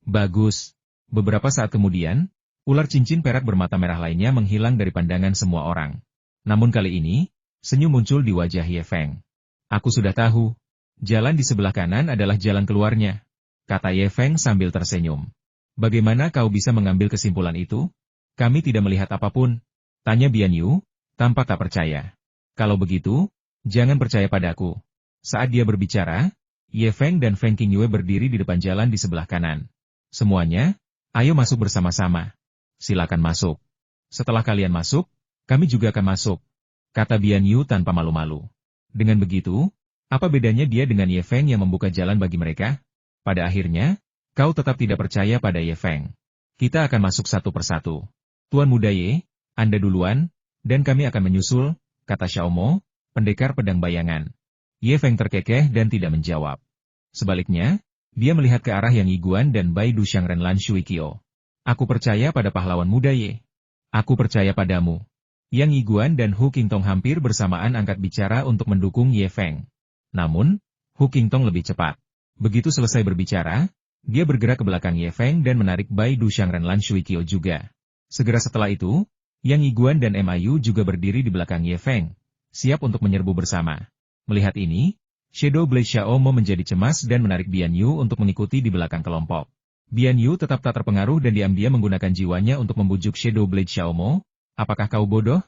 Bagus. Beberapa saat kemudian, ular cincin perak bermata merah lainnya menghilang dari pandangan semua orang. Namun kali ini, senyum muncul di wajah Ye Feng. Aku sudah tahu. Jalan di sebelah kanan adalah jalan keluarnya, kata Ye Feng sambil tersenyum. Bagaimana kau bisa mengambil kesimpulan itu? Kami tidak melihat apapun, tanya Bian Yu, tampak tak percaya. Kalau begitu, jangan percaya padaku. Saat dia berbicara, Ye Feng dan Feng Qingyue berdiri di depan jalan di sebelah kanan. Semuanya, ayo masuk bersama-sama. Silakan masuk. Setelah kalian masuk, kami juga akan masuk, kata Bian Yu tanpa malu-malu. Dengan begitu, apa bedanya dia dengan Ye Feng yang membuka jalan bagi mereka? Pada akhirnya, kau tetap tidak percaya pada Ye Feng. Kita akan masuk satu persatu. Tuan Muda Ye, Anda duluan, dan kami akan menyusul, kata Xiaomo, pendekar pedang bayangan. Ye Feng terkekeh dan tidak menjawab. Sebaliknya, dia melihat ke arah Yang Yiguan dan Bai Du Xiangren Lan Shui Qio. Aku percaya pada pahlawan muda Ye. Aku percaya padamu. Yang Yiguan dan Hu Qingtong hampir bersamaan angkat bicara untuk mendukung Ye Feng. Namun, Hu Qingtong lebih cepat. Begitu selesai berbicara, dia bergerak ke belakang Ye Feng dan menarik Bai Du Xiangren Lan Shui Qio juga. Segera setelah itu, Yang Yiguan dan Miu juga berdiri di belakang Ye Feng, siap untuk menyerbu bersama. Melihat ini, Shadow Blade Xiaomo menjadi cemas dan menarik Bian Yu untuk mengikuti di belakang kelompok. Bian Yu tetap tak terpengaruh dan diam-diam menggunakan jiwanya untuk membujuk Shadow Blade Xiaomo. Apakah kau bodoh?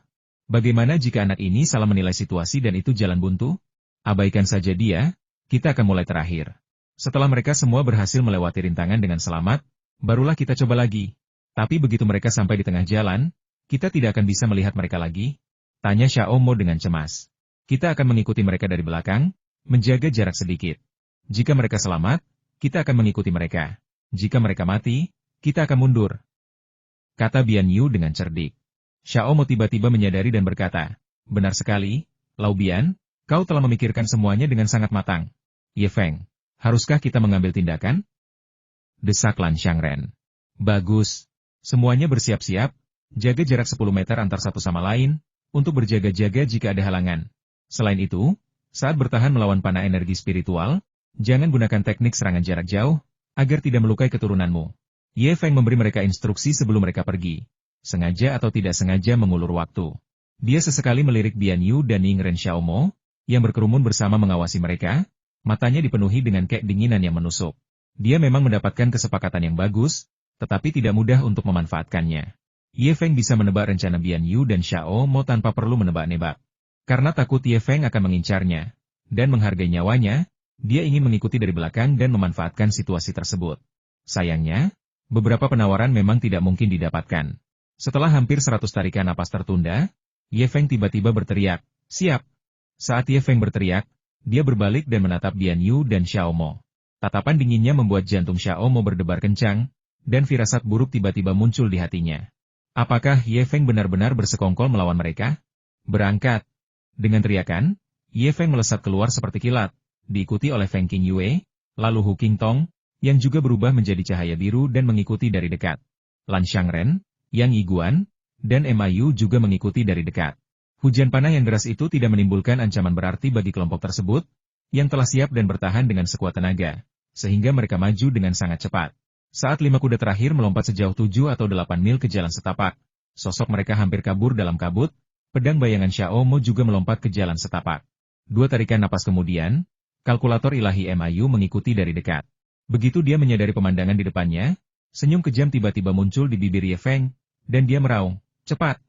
Bagaimana jika anak ini salah menilai situasi dan itu jalan buntu? Abaikan saja dia, kita akan mulai terakhir. Setelah mereka semua berhasil melewati rintangan dengan selamat, barulah kita coba lagi. Tapi begitu mereka sampai di tengah jalan, kita tidak akan bisa melihat mereka lagi? Tanya Xiaomo dengan cemas. Kita akan mengikuti mereka dari belakang, menjaga jarak sedikit. Jika mereka selamat, kita akan mengikuti mereka. Jika mereka mati, kita akan mundur. Kata Bian Yu dengan cerdik. Xiaomo tiba-tiba menyadari dan berkata, benar sekali, Lau Bian, kau telah memikirkan semuanya dengan sangat matang. Ye Feng, haruskah kita mengambil tindakan? Desak Lan Xiangren. Bagus. Semuanya bersiap-siap, jaga jarak 10 meter antar satu sama lain, untuk berjaga-jaga jika ada halangan. Selain itu, saat bertahan melawan panah energi spiritual, jangan gunakan teknik serangan jarak jauh, agar tidak melukai keturunanmu. Ye Feng memberi mereka instruksi sebelum mereka pergi. Sengaja atau tidak sengaja mengulur waktu. Dia sesekali melirik Bian Yu dan Ning Ren Xiaomo, yang berkerumun bersama mengawasi mereka, matanya dipenuhi dengan keinginan yang menusuk. Dia memang mendapatkan kesepakatan yang bagus, tetapi tidak mudah untuk memanfaatkannya. Ye Feng bisa menebak rencana Bian Yu dan Xiaomo tanpa perlu menebak-nebak. Karena takut Ye Feng akan mengincarnya, dan menghargai nyawanya, dia ingin mengikuti dari belakang dan memanfaatkan situasi tersebut. Sayangnya, beberapa penawaran memang tidak mungkin didapatkan. Setelah hampir 100 tarikan napas tertunda, Ye Feng tiba-tiba berteriak, siap. Saat Ye Feng berteriak, dia berbalik dan menatap Bian Yu dan Xiaomo. Tatapan dinginnya membuat jantung Xiaomo berdebar kencang, dan firasat buruk tiba-tiba muncul di hatinya. Apakah Ye Feng benar-benar bersekongkol melawan mereka? Berangkat. Dengan teriakan, Ye Feng melesat keluar seperti kilat, diikuti oleh Feng Qingyue, lalu Hu Qingtong, yang juga berubah menjadi cahaya biru dan mengikuti dari dekat. Lan Xiangren, Yang Yiguan, dan Miu juga mengikuti dari dekat. Hujan panah yang deras itu tidak menimbulkan ancaman berarti bagi kelompok tersebut, yang telah siap dan bertahan dengan sekuat tenaga, sehingga mereka maju dengan sangat cepat. Saat 5 kuda terakhir melompat sejauh 7 atau 8 mil ke jalan setapak, sosok mereka hampir kabur dalam kabut. Pedang bayangan Xiaomo juga melompat ke jalan setapak. 2 tarikan napas kemudian, kalkulator ilahi Miu mengikuti dari dekat. Begitu dia menyadari pemandangan di depannya, senyum kejam tiba-tiba muncul di bibir Ye Feng, dan dia meraung, cepat,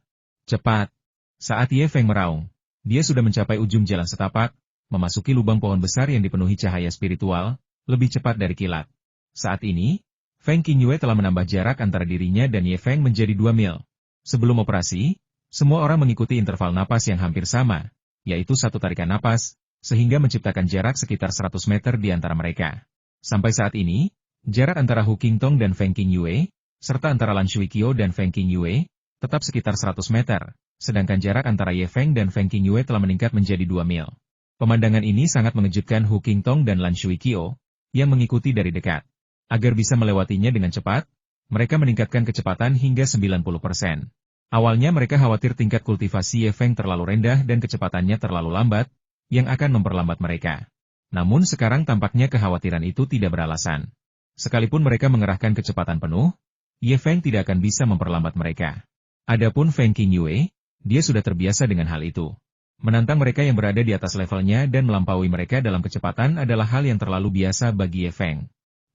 cepat. Saat Ye Feng meraung, dia sudah mencapai ujung jalan setapak, memasuki lubang pohon besar yang dipenuhi cahaya spiritual, lebih cepat dari kilat. Saat ini, Feng Qingyue telah menambah jarak antara dirinya dan Ye Feng menjadi 2 mil. Sebelum operasi, semua orang mengikuti interval napas yang hampir sama, yaitu 1 tarikan napas, sehingga menciptakan jarak sekitar 100 meter di antara mereka. Sampai saat ini, jarak antara Hu Qingtong dan Feng Qingyue, serta antara Lan Shui Qio dan Feng Qingyue, tetap sekitar 100 meter, sedangkan jarak antara Ye Feng dan Feng Qingyue telah meningkat menjadi 2 mil. Pemandangan ini sangat mengejutkan Hu Qingtong dan Lan Shui Qio, yang mengikuti dari dekat. Agar bisa melewatinya dengan cepat, mereka meningkatkan kecepatan hingga 90%. Awalnya mereka khawatir tingkat kultivasi Ye Feng terlalu rendah dan kecepatannya terlalu lambat, yang akan memperlambat mereka. Namun sekarang tampaknya kekhawatiran itu tidak beralasan. Sekalipun mereka mengerahkan kecepatan penuh, Ye Feng tidak akan bisa memperlambat mereka. Adapun Feng Qingyue, dia sudah terbiasa dengan hal itu. Menantang mereka yang berada di atas levelnya dan melampaui mereka dalam kecepatan adalah hal yang terlalu biasa bagi Ye Feng.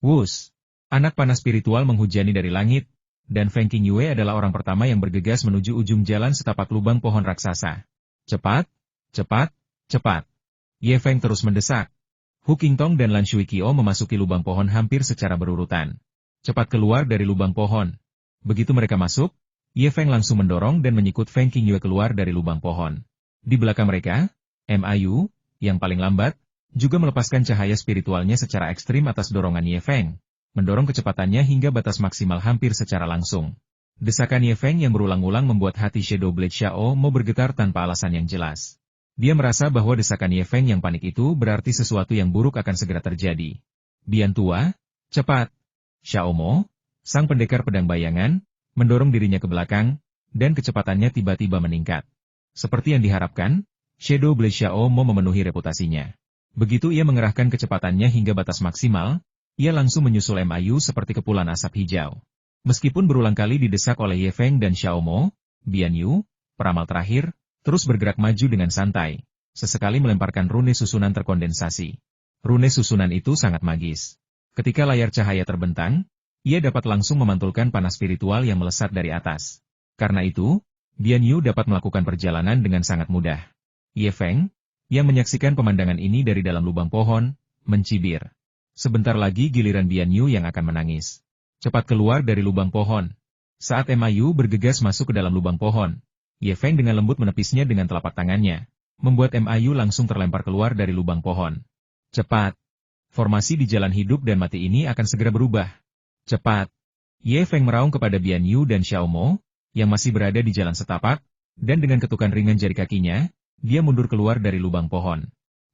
Wus! Anak panah spiritual menghujani dari langit, dan Feng Qingyue adalah orang pertama yang bergegas menuju ujung jalan setapak lubang pohon raksasa. Cepat, cepat, cepat. Ye Feng terus mendesak. Hu Qingtong dan Lan Shui Qio memasuki lubang pohon hampir secara berurutan. Cepat keluar dari lubang pohon. Begitu mereka masuk, Ye Feng langsung mendorong dan menyikut Feng Qingyue keluar dari lubang pohon. Di belakang mereka, Miu, yang paling lambat, juga melepaskan cahaya spiritualnya secara ekstrim atas dorongan Ye Feng, mendorong kecepatannya hingga batas maksimal hampir secara langsung. Desakan Ye Feng yang berulang-ulang membuat hati Shadow Blade Xiao Mo bergetar tanpa alasan yang jelas. Dia merasa bahwa desakan Ye Feng yang panik itu berarti sesuatu yang buruk akan segera terjadi. Bian tua, cepat! Xiao Mo, sang pendekar pedang bayangan, mendorong dirinya ke belakang, dan kecepatannya tiba-tiba meningkat. Seperti yang diharapkan, Shadow Blade Xiao Mo memenuhi reputasinya. Begitu ia mengerahkan kecepatannya hingga batas maksimal, ia langsung menyusul MIU seperti kepulan asap hijau. Meskipun berulang kali didesak oleh Ye Feng dan Xiao Mo, Bian Yu, peramal terakhir, terus bergerak maju dengan santai, sesekali melemparkan rune susunan terkondensasi. Rune susunan itu sangat magis. Ketika layar cahaya terbentang, ia dapat langsung memantulkan panas spiritual yang melesat dari atas. Karena itu, Bian Yu dapat melakukan perjalanan dengan sangat mudah. Ye Feng, yang menyaksikan pemandangan ini dari dalam lubang pohon, mencibir. Sebentar lagi giliran Bian Yu yang akan menangis. Cepat keluar dari lubang pohon. Saat MIU bergegas masuk ke dalam lubang pohon, Ye Feng dengan lembut menepisnya dengan telapak tangannya, membuat MIU langsung terlempar keluar dari lubang pohon. Cepat! Formasi di jalan hidup dan mati ini akan segera berubah. Cepat! Ye Feng meraung kepada Bian Yu dan Xiao Mo, yang masih berada di jalan setapak, dan dengan ketukan ringan jari kakinya, dia mundur keluar dari lubang pohon.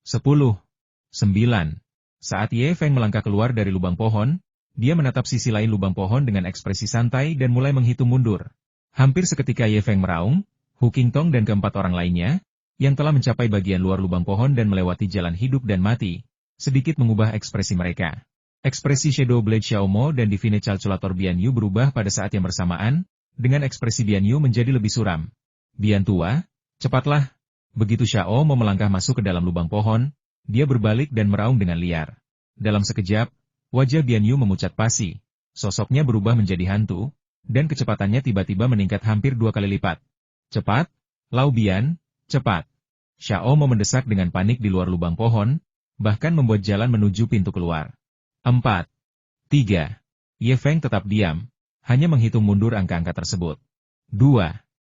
10, 9. Saat Ye Feng melangkah keluar dari lubang pohon, dia menatap sisi lain lubang pohon dengan ekspresi santai dan mulai menghitung mundur. Hampir seketika Ye Feng meraung, Hu Qingtong dan keempat orang lainnya, yang telah mencapai bagian luar lubang pohon dan melewati jalan hidup dan mati, sedikit mengubah ekspresi mereka. Ekspresi Shadow Blade Xiao Mo dan Divine Calculator Bian Yu berubah pada saat yang bersamaan, dengan ekspresi Bian Yu menjadi lebih suram. Bian tua, cepatlah! Begitu Xiao Mo melangkah masuk ke dalam lubang pohon, dia berbalik dan meraung dengan liar. Dalam sekejap, wajah Bian Yu memucat pasi, sosoknya berubah menjadi hantu, dan kecepatannya tiba-tiba meningkat hampir 2 kali lipat. Cepat, Lau Bian, cepat! Xiao Mo mendesak dengan panik di luar lubang pohon, bahkan membuat jalan menuju pintu keluar. 4, 3. Ye Feng tetap diam, hanya menghitung mundur angka-angka tersebut. 2,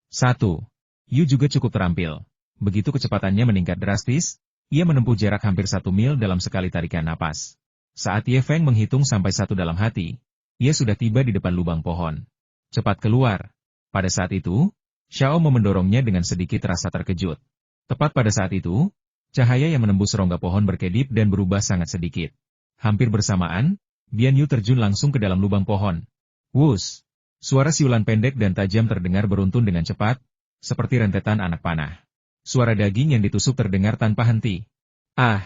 1. Yu juga cukup terampil. Begitu kecepatannya meningkat drastis, ia menempuh jarak hampir 1 mil dalam sekali tarikan napas. Saat Ye Feng menghitung sampai 1 dalam hati, ia sudah tiba di depan lubang pohon. Cepat keluar. Pada saat itu, Xiao Mo mendorongnya dengan sedikit rasa terkejut. Tepat pada saat itu, cahaya yang menembus rongga pohon berkedip dan berubah sangat sedikit. Hampir bersamaan, Bian Yu terjun langsung ke dalam lubang pohon. Wus! Suara siulan pendek dan tajam terdengar beruntun dengan cepat, seperti rentetan anak panah. Suara daging yang ditusuk terdengar tanpa henti. Ah!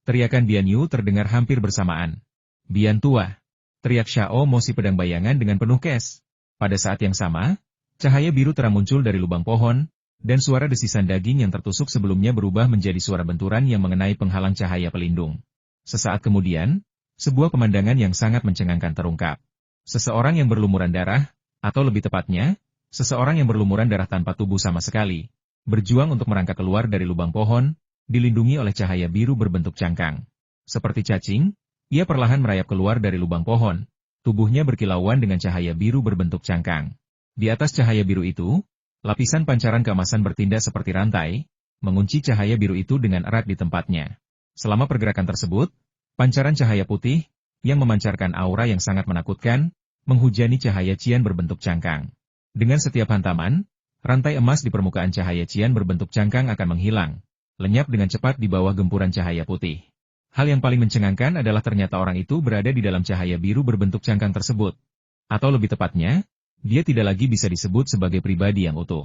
Teriakan Bian Yu terdengar hampir bersamaan. Bian tua! Teriak Xiao Mo si pedang bayangan dengan penuh kes. Pada saat yang sama, cahaya biru terang muncul dari lubang pohon, dan suara desisan daging yang tertusuk sebelumnya berubah menjadi suara benturan yang mengenai penghalang cahaya pelindung. Sesaat kemudian, sebuah pemandangan yang sangat mencengangkan terungkap. Seseorang yang berlumuran darah, atau lebih tepatnya, seseorang yang berlumuran darah tanpa tubuh sama sekali, berjuang untuk merangkak keluar dari lubang pohon, dilindungi oleh cahaya biru berbentuk cangkang. Seperti cacing, ia perlahan merayap keluar dari lubang pohon, tubuhnya berkilauan dengan cahaya biru berbentuk cangkang. Di atas cahaya biru itu, lapisan pancaran keemasan bertindak seperti rantai, mengunci cahaya biru itu dengan erat di tempatnya. Selama pergerakan tersebut, pancaran cahaya putih, yang memancarkan aura yang sangat menakutkan, menghujani cahaya cian berbentuk cangkang. Dengan setiap hantaman, rantai emas di permukaan cahaya cian berbentuk cangkang akan menghilang, lenyap dengan cepat di bawah gempuran cahaya putih. Hal yang paling mencengangkan adalah ternyata orang itu berada di dalam cahaya biru berbentuk cangkang tersebut. Atau lebih tepatnya, dia tidak lagi bisa disebut sebagai pribadi yang utuh.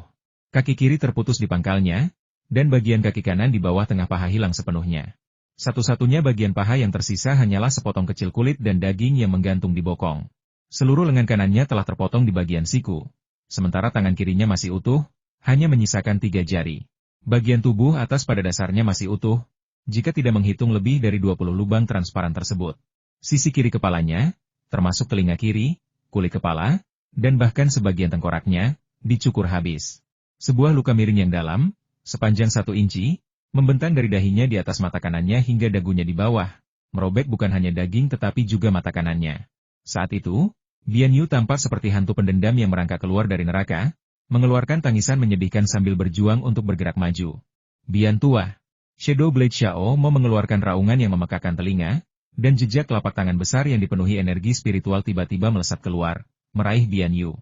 Kaki kiri terputus di pangkalnya, dan bagian kaki kanan di bawah tengah paha hilang sepenuhnya. Satu-satunya bagian paha yang tersisa hanyalah sepotong kecil kulit dan daging yang menggantung di bokong. Seluruh lengan kanannya telah terpotong di bagian siku, sementara tangan kirinya masih utuh, hanya menyisakan 3 jari. Bagian tubuh atas pada dasarnya masih utuh, jika tidak menghitung lebih dari 20 lubang transparan tersebut. Sisi kiri kepalanya, termasuk telinga kiri, kulit kepala, dan bahkan sebagian tengkoraknya, dicukur habis. Sebuah luka miring yang dalam, sepanjang 1 inci, membentang dari dahinya di atas mata kanannya hingga dagunya di bawah, merobek bukan hanya daging tetapi juga mata kanannya. Saat itu, Bian Yu tampak seperti hantu pendendam yang merangkak keluar dari neraka, mengeluarkan tangisan menyedihkan sambil berjuang untuk bergerak maju. Bian tua! Shadow Blade Xiao Mo mengeluarkan raungan yang memekakan telinga, dan jejak telapak tangan besar yang dipenuhi energi spiritual tiba-tiba melesat keluar, meraih Bian Yu.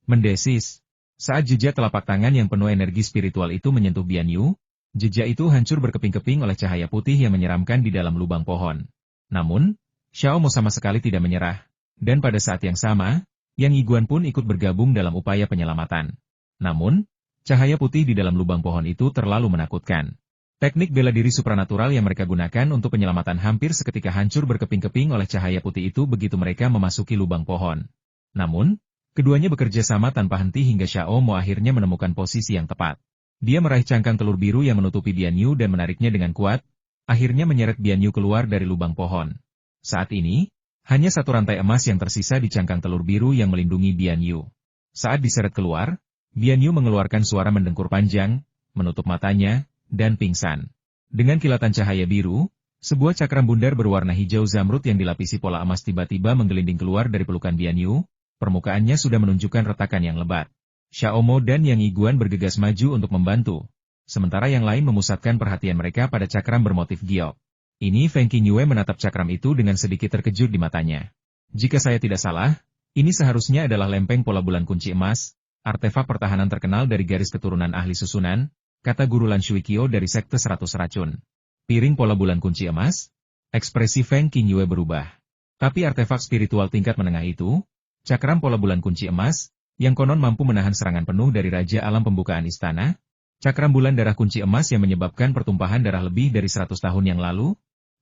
Mendesis. Saat jejak telapak tangan yang penuh energi spiritual itu menyentuh Bian Yu, jejak itu hancur berkeping-keping oleh cahaya putih yang menyeramkan di dalam lubang pohon. Namun, Xiao Mo sama sekali tidak menyerah. Dan pada saat yang sama, Yang Yiguan pun ikut bergabung dalam upaya penyelamatan. Namun, cahaya putih di dalam lubang pohon itu terlalu menakutkan. Teknik bela diri supranatural yang mereka gunakan untuk penyelamatan hampir seketika hancur berkeping-keping oleh cahaya putih itu begitu mereka memasuki lubang pohon. Namun, keduanya bekerja sama tanpa henti hingga Xiao Mo akhirnya menemukan posisi yang tepat. Dia meraih cangkang telur biru yang menutupi Bian Yu dan menariknya dengan kuat, akhirnya menyeret Bian Yu keluar dari lubang pohon. Saat ini, hanya satu rantai emas yang tersisa di cangkang telur biru yang melindungi Bian Yu. Saat diseret keluar, Bian Yu mengeluarkan suara mendengkur panjang, menutup matanya, dan pingsan. Dengan kilatan cahaya biru, sebuah cakram bundar berwarna hijau zamrud yang dilapisi pola emas tiba-tiba menggelinding keluar dari pelukan Bian Yu. Permukaannya sudah menunjukkan retakan yang lebat. Xiao Mo dan Yang Yiguan bergegas maju untuk membantu. Sementara yang lain memusatkan perhatian mereka pada cakram bermotif giok. Ini Feng Qingyue menatap cakram itu dengan sedikit terkejut di matanya. Jika saya tidak salah, ini seharusnya adalah lempeng pola bulan kunci emas, artefak pertahanan terkenal dari garis keturunan ahli susunan, kata Guru Lan Shuikyo dari Sekte 100 Racun. Piring pola bulan kunci emas? Ekspresi Feng Qingyue berubah. Tapi artefak spiritual tingkat menengah itu, cakram pola bulan kunci emas, yang konon mampu menahan serangan penuh dari Raja Alam Pembukaan Istana, cakram bulan darah kunci emas yang menyebabkan pertumpahan darah lebih dari 100 tahun yang lalu,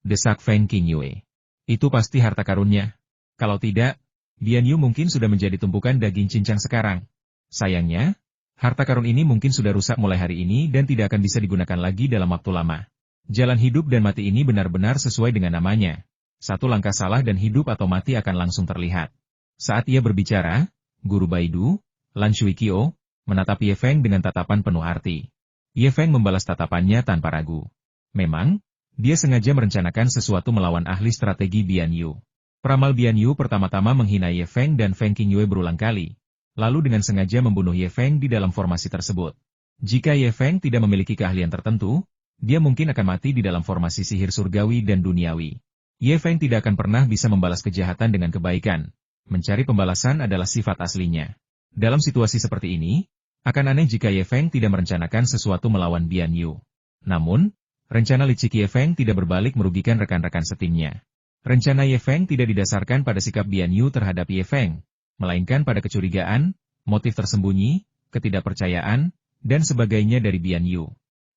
desak Feng Qingyue. Itu pasti harta karunnya. Kalau tidak, Bian Yu mungkin sudah menjadi tumpukan daging cincang sekarang. Sayangnya, harta karun ini mungkin sudah rusak mulai hari ini dan tidak akan bisa digunakan lagi dalam waktu lama. Jalan hidup dan mati ini benar-benar sesuai dengan namanya. Satu langkah salah dan hidup atau mati akan langsung terlihat. Saat ia berbicara, Guru Baidu, Lan Shuikyo, menatap Ye Feng dengan tatapan penuh arti. Ye Feng membalas tatapannya tanpa ragu. Memang, dia sengaja merencanakan sesuatu melawan ahli strategi Bian Yu. Peramal Bian Yu pertama-tama menghina Ye Feng dan Feng Qingyue berulang kali, lalu dengan sengaja membunuh Ye Feng di dalam formasi tersebut. Jika Ye Feng tidak memiliki keahlian tertentu, dia mungkin akan mati di dalam formasi sihir surgawi dan duniawi. Ye Feng tidak akan pernah bisa membalas kejahatan dengan kebaikan. Mencari pembalasan adalah sifat aslinya. Dalam situasi seperti ini, akan aneh jika Ye Feng tidak merencanakan sesuatu melawan Bian Yu. Namun, rencana licik Ye Feng tidak berbalik merugikan rekan-rekan setimnya. Rencana Ye Feng tidak didasarkan pada sikap Bian Yu terhadap Ye Feng, melainkan pada kecurigaan, motif tersembunyi, ketidakpercayaan, dan sebagainya dari Bian Yu.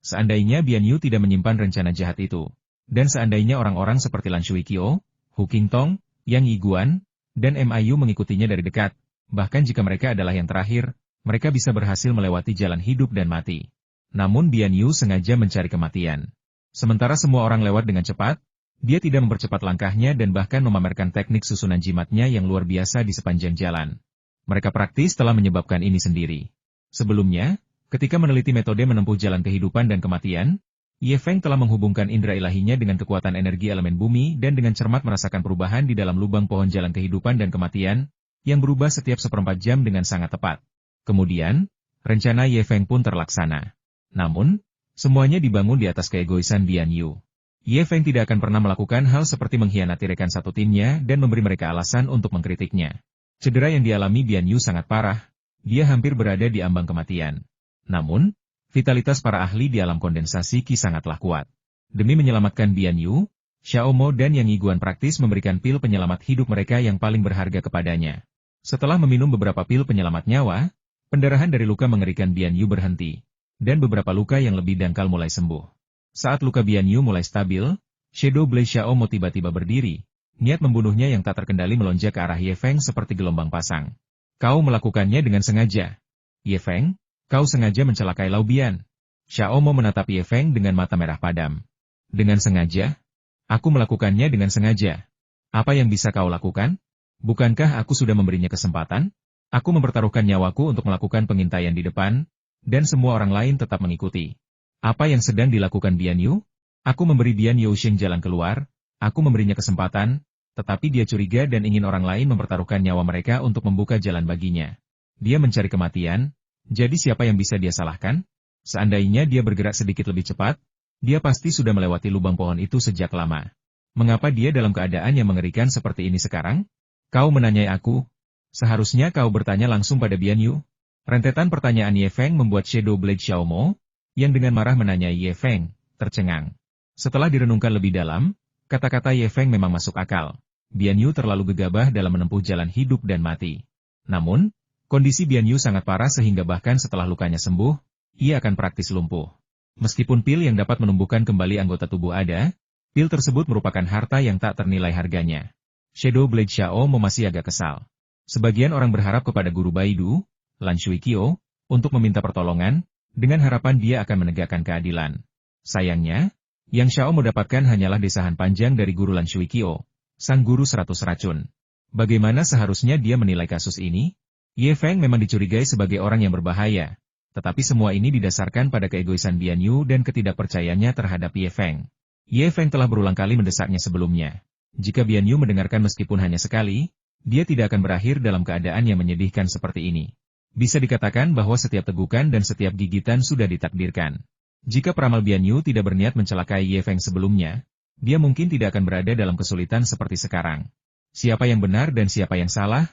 Seandainya Bian Yu tidak menyimpan rencana jahat itu, dan seandainya orang-orang seperti Lan Shuikyo, Hu Qingtong, Yang Yiguan, dan MIU mengikutinya dari dekat, bahkan jika mereka adalah yang terakhir, mereka bisa berhasil melewati jalan hidup dan mati. Namun Bian Yu sengaja mencari kematian. Sementara semua orang lewat dengan cepat, dia tidak mempercepat langkahnya dan bahkan memamerkan teknik susunan jimatnya yang luar biasa di sepanjang jalan. Mereka praktis telah menyebabkan ini sendiri. Sebelumnya, ketika meneliti metode menempuh jalan kehidupan dan kematian, Ye Feng telah menghubungkan indera ilahinya dengan kekuatan energi elemen bumi dan dengan cermat merasakan perubahan di dalam lubang pohon jalan kehidupan dan kematian, yang berubah setiap 1/4 jam dengan sangat tepat. Kemudian, rencana Ye Feng pun terlaksana. Namun, semuanya dibangun di atas keegoisan Bian Yu. Ye Feng tidak akan pernah melakukan hal seperti mengkhianati rekan satu timnya dan memberi mereka alasan untuk mengkritiknya. Cedera yang dialami Bian Yu sangat parah, dia hampir berada di ambang kematian. Namun, vitalitas para ahli di alam kondensasi Qi sangatlah kuat. Demi menyelamatkan Bian Yu, Xiao Mo dan Yang Yiguan praktis memberikan pil penyelamat hidup mereka yang paling berharga kepadanya. Setelah meminum beberapa pil penyelamat nyawa, pendarahan dari luka mengerikan Bian Yu berhenti, dan beberapa luka yang lebih dangkal mulai sembuh. Saat luka Bian Yu mulai stabil, Shadow Blade Xiao Mo tiba-tiba berdiri. Niat membunuhnya yang tak terkendali melonjak ke arah Ye Feng seperti gelombang pasang. Kau melakukannya dengan sengaja. Ye Feng, kau sengaja mencelakai Lao Bian. Xiao Mo menatap Ye Feng dengan mata merah padam. Dengan sengaja? Aku melakukannya dengan sengaja. Apa yang bisa kau lakukan? Bukankah aku sudah memberinya kesempatan? Aku mempertaruhkan nyawaku untuk melakukan pengintaian di depan, dan semua orang lain tetap mengikuti. Apa yang sedang dilakukan Bian Yu? Aku memberi Bian Youxing jalan keluar, aku memberinya kesempatan, tetapi dia curiga dan ingin orang lain mempertaruhkan nyawa mereka untuk membuka jalan baginya. Dia mencari kematian. Jadi siapa yang bisa dia salahkan? Seandainya dia bergerak sedikit lebih cepat, dia pasti sudah melewati lubang pohon itu sejak lama. Mengapa dia dalam keadaan yang mengerikan seperti ini sekarang? Kau menanyai aku? Seharusnya kau bertanya langsung pada Bian Yu. Rentetan pertanyaan Ye Feng membuat Shadow Blade Xiaomo, yang dengan marah menanya Ye Feng, tercengang. Setelah direnungkan lebih dalam, kata-kata Ye Feng memang masuk akal. Bian Yu terlalu gegabah dalam menempuh jalan hidup dan mati. Namun, kondisi Bian Yu sangat parah sehingga bahkan setelah lukanya sembuh, ia akan praktis lumpuh. Meskipun pil yang dapat menumbuhkan kembali anggota tubuh ada, pil tersebut merupakan harta yang tak ternilai harganya. Shadow Blade Xiaomo masih agak kesal. Sebagian orang berharap kepada Guru Baidu, Lan Shuiqiao, untuk meminta pertolongan, dengan harapan dia akan menegakkan keadilan. Sayangnya, yang Xiao mendapatkan hanyalah desahan panjang dari Guru Lan Shuiqiao, sang guru 100 racun. Bagaimana seharusnya dia menilai kasus ini? Ye Feng memang dicurigai sebagai orang yang berbahaya, tetapi semua ini didasarkan pada keegoisan Bian Yu dan ketidakpercayaannya terhadap Ye Feng. Ye Feng telah berulang kali mendesaknya sebelumnya. Jika Bian Yu mendengarkan meskipun hanya sekali, dia tidak akan berakhir dalam keadaan yang menyedihkan seperti ini. Bisa dikatakan bahwa setiap tegukan dan setiap gigitan sudah ditakdirkan. Jika peramal Bian Yu tidak berniat mencelakai Ye Feng sebelumnya, dia mungkin tidak akan berada dalam kesulitan seperti sekarang. Siapa yang benar dan siapa yang salah?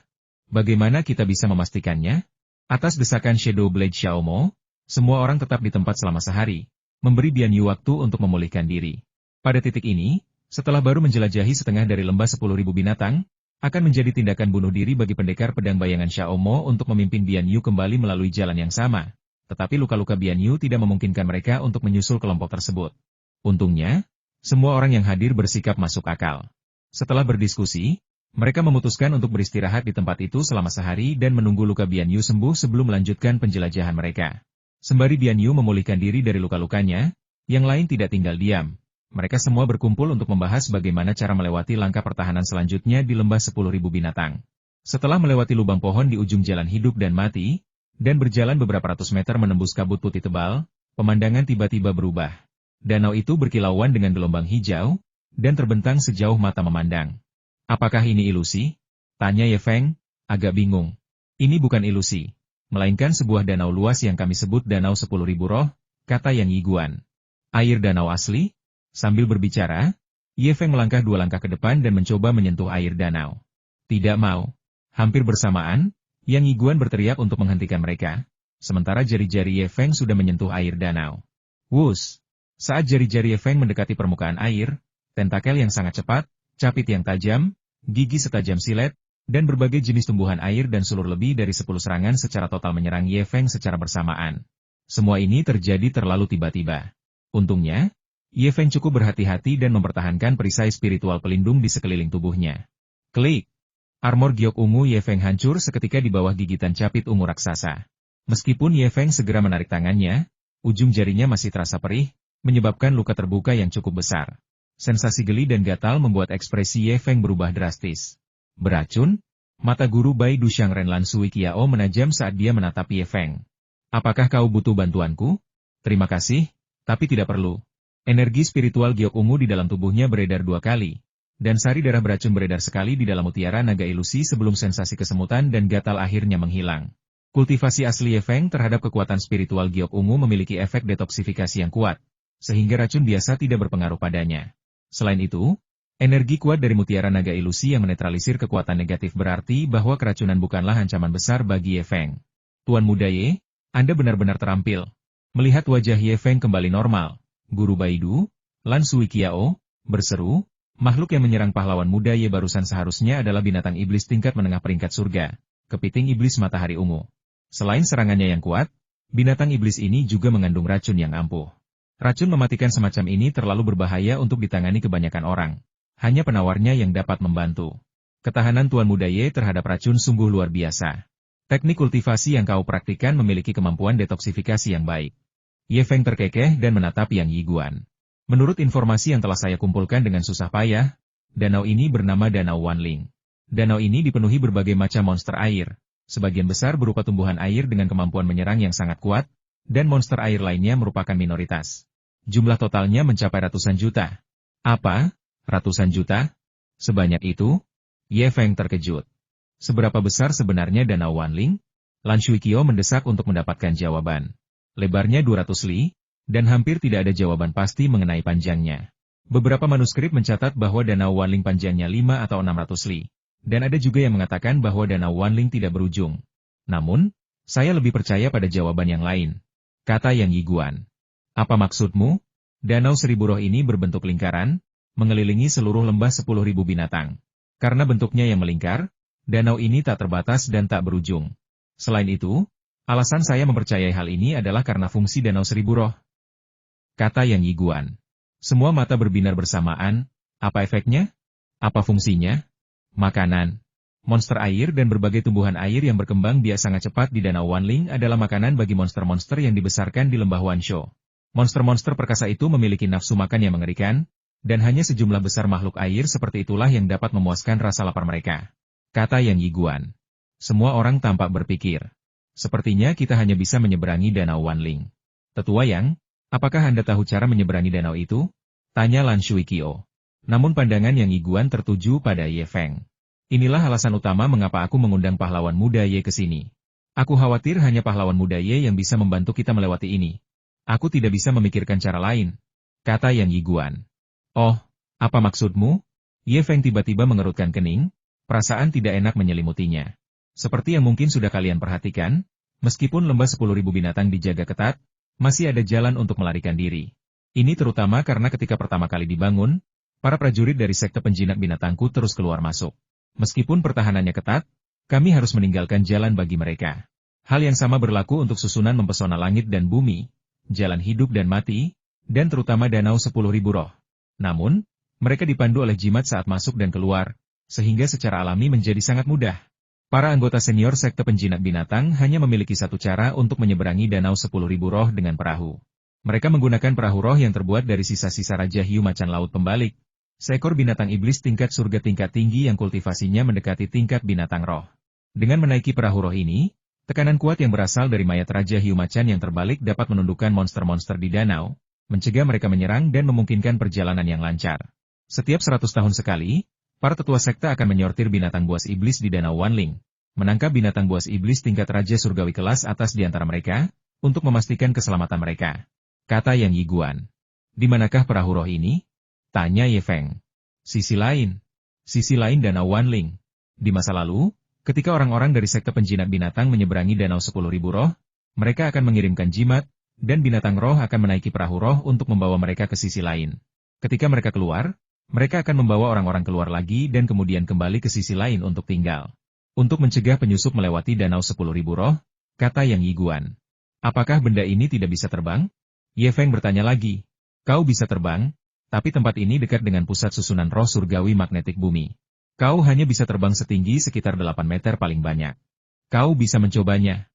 Bagaimana kita bisa memastikannya? Atas desakan Shadow Blade Xiaomo, semua orang tetap di tempat selama sehari, memberi Bian Yu waktu untuk memulihkan diri. Pada titik ini, setelah baru menjelajahi setengah dari lembah 10.000 binatang, akan menjadi tindakan bunuh diri bagi pendekar pedang bayangan Xiaomo untuk memimpin Bian Yu kembali melalui jalan yang sama. Tetapi luka-luka Bian Yu tidak memungkinkan mereka untuk menyusul kelompok tersebut. Untungnya, semua orang yang hadir bersikap masuk akal. Setelah berdiskusi, mereka memutuskan untuk beristirahat di tempat itu selama sehari dan menunggu luka Bian Yu sembuh sebelum melanjutkan penjelajahan mereka. Sembari Bian Yu memulihkan diri dari luka-lukanya, yang lain tidak tinggal diam. Mereka semua berkumpul untuk membahas bagaimana cara melewati langkah pertahanan selanjutnya di lembah 10.000 binatang. Setelah melewati lubang pohon di ujung jalan hidup dan mati, dan berjalan beberapa ratus meter menembus kabut putih tebal, pemandangan tiba-tiba berubah. Danau itu berkilauan dengan gelombang hijau, dan terbentang sejauh mata memandang. Apakah ini ilusi? Tanya Ye Feng, agak bingung. Ini bukan ilusi, melainkan sebuah danau luas yang kami sebut Danau 10.000 Roh, kata Yang Yiguan. Air danau asli? Sambil berbicara, Ye Feng melangkah 2 langkah ke depan dan mencoba menyentuh air danau. Tidak mau. Hampir bersamaan, Yang Yiguan berteriak untuk menghentikan mereka, sementara jari-jari Ye Feng sudah menyentuh air danau. Wus! Saat jari-jari Ye Feng mendekati permukaan air, tentakel yang sangat cepat, capit yang tajam, gigi setajam silet, dan berbagai jenis tumbuhan air dan sulur lebih dari 10 serangan secara total menyerang Ye Feng secara bersamaan. Semua ini terjadi terlalu tiba-tiba. Untungnya, Ye Feng cukup berhati-hati dan mempertahankan perisai spiritual pelindung di sekeliling tubuhnya. Klik! Armor giok ungu Ye Feng hancur seketika di bawah gigitan capit ungu raksasa. Meskipun Ye Feng segera menarik tangannya, ujung jarinya masih terasa perih, menyebabkan luka terbuka yang cukup besar. Sensasi geli dan gatal membuat ekspresi Ye Feng berubah drastis. Beracun? Mata guru Baidu Shangren Lan Shuiqiao menajam saat dia menatap Ye Feng. Apakah kau butuh bantuanku? Terima kasih, tapi tidak perlu. Energi spiritual giok ungu di dalam tubuhnya beredar 2 kali, dan sari darah beracun beredar sekali di dalam mutiara naga ilusi sebelum sensasi kesemutan dan gatal akhirnya menghilang. Kultivasi asli Ye Feng terhadap kekuatan spiritual giok ungu memiliki efek detoksifikasi yang kuat, sehingga racun biasa tidak berpengaruh padanya. Selain itu, energi kuat dari mutiara naga ilusi yang menetralisir kekuatan negatif berarti bahwa keracunan bukanlah ancaman besar bagi Ye Feng. Tuan Muda Ye, Anda benar-benar terampil. Melihat wajah Ye Feng kembali normal, Guru Baidu, Lan Shuiqiao, berseru, makhluk yang menyerang pahlawan muda Ye barusan seharusnya adalah binatang iblis tingkat menengah peringkat surga, kepiting iblis matahari ungu. Selain serangannya yang kuat, binatang iblis ini juga mengandung racun yang ampuh. Racun mematikan semacam ini terlalu berbahaya untuk ditangani kebanyakan orang. Hanya penawarnya yang dapat membantu. Ketahanan Tuan Muda Ye terhadap racun sungguh luar biasa. Teknik kultivasi yang kau praktikkan memiliki kemampuan detoksifikasi yang baik. Ye Feng terkekeh dan menatap Yang Yiguan. Menurut informasi yang telah saya kumpulkan dengan susah payah, danau ini bernama Danau Wanling. Danau ini dipenuhi berbagai macam monster air, sebagian besar berupa tumbuhan air dengan kemampuan menyerang yang sangat kuat, dan monster air lainnya merupakan minoritas. Jumlah totalnya mencapai ratusan juta. Apa? Ratusan juta? Sebanyak itu? Ye Feng terkejut. Seberapa besar sebenarnya Danau Wanling? Lan Shuiqiao mendesak untuk mendapatkan jawaban. Lebarnya 200 li, dan hampir tidak ada jawaban pasti mengenai panjangnya. Beberapa manuskrip mencatat bahwa Danau Wanling panjangnya 5 atau 600 li, Dan ada juga yang mengatakan bahwa Danau Wanling tidak berujung. Namun, saya lebih percaya pada jawaban yang lain. Kata Yang Yiguan. Apa maksudmu? Danau Seribu Roh ini berbentuk lingkaran, mengelilingi seluruh lembah 10.000 binatang. Karena bentuknya yang melingkar, danau ini tak terbatas dan tak berujung. Selain itu, alasan saya mempercayai hal ini adalah karena fungsi Danau Seribu Roh. Kata Yang Yiguan. Semua mata berbinar bersamaan. Apa efeknya? Apa fungsinya? Makanan. Monster air dan berbagai tumbuhan air yang berkembang biak sangat cepat di Danau Wanling adalah makanan bagi monster-monster yang dibesarkan di lembah Wansho. Monster-monster perkasa itu memiliki nafsu makan yang mengerikan, dan hanya sejumlah besar makhluk air seperti itulah yang dapat memuaskan rasa lapar mereka. Kata Yang Yiguan. Semua orang tampak berpikir. Sepertinya kita hanya bisa menyeberangi Danau Wanling. Tetua Yang, apakah Anda tahu cara menyeberangi danau itu? Tanya Lan Shuikyo. Namun pandangan Yang Yiguan tertuju pada Ye Feng. Inilah alasan utama mengapa aku mengundang pahlawan muda Ye ke sini. Aku khawatir hanya pahlawan muda Ye yang bisa membantu kita melewati ini. Aku tidak bisa memikirkan cara lain. Kata Yang Yiguan. Oh, apa maksudmu? Ye Feng tiba-tiba mengerutkan kening, perasaan tidak enak menyelimutinya. Seperti yang mungkin sudah kalian perhatikan, meskipun lembah 10.000 binatang dijaga ketat, masih ada jalan untuk melarikan diri. Ini terutama karena ketika pertama kali dibangun, para prajurit dari sekte penjinak binatangku terus keluar masuk. Meskipun pertahanannya ketat, kami harus meninggalkan jalan bagi mereka. Hal yang sama berlaku untuk susunan mempesona langit dan bumi, jalan hidup dan mati, dan terutama Danau 10.000 Roh. Namun, mereka dipandu oleh jimat saat masuk dan keluar, sehingga secara alami menjadi sangat mudah. Para anggota senior sekte penjinak binatang hanya memiliki satu cara untuk menyeberangi Danau 10.000 Roh dengan perahu. Mereka menggunakan perahu roh yang terbuat dari sisa-sisa Raja Hiu Macan Laut Pembalik, seekor binatang iblis tingkat surga tingkat tinggi yang kultivasinya mendekati tingkat binatang roh. Dengan menaiki perahu roh ini, tekanan kuat yang berasal dari mayat Raja Hiu Macan yang terbalik dapat menundukkan monster-monster di danau, mencegah mereka menyerang dan memungkinkan perjalanan yang lancar. Setiap 100 tahun sekali, para tetua sekte akan menyortir binatang buas iblis di Danau Wanling, menangkap binatang buas iblis tingkat Raja Surgawi kelas atas di antara mereka, untuk memastikan keselamatan mereka. Kata Yang Yiguan. Di manakah perahu roh ini? Tanya Ye Feng. Sisi lain Danau Wanling. Di masa lalu, ketika orang-orang dari sekte penjinak binatang menyeberangi Danau 10.000 Roh, mereka akan mengirimkan jimat, dan binatang roh akan menaiki perahu roh untuk membawa mereka ke sisi lain. Ketika mereka keluar, mereka akan membawa orang-orang keluar lagi dan kemudian kembali ke sisi lain untuk tinggal. Untuk mencegah penyusup melewati Danau 10.000 Roh, kata Yang Yiguan. Apakah benda ini tidak bisa terbang? Ye Feng bertanya lagi. Kau bisa terbang, tapi tempat ini dekat dengan pusat susunan roh surgawi magnetik bumi. Kau hanya bisa terbang setinggi sekitar 8 meter paling banyak. Kau bisa mencobanya.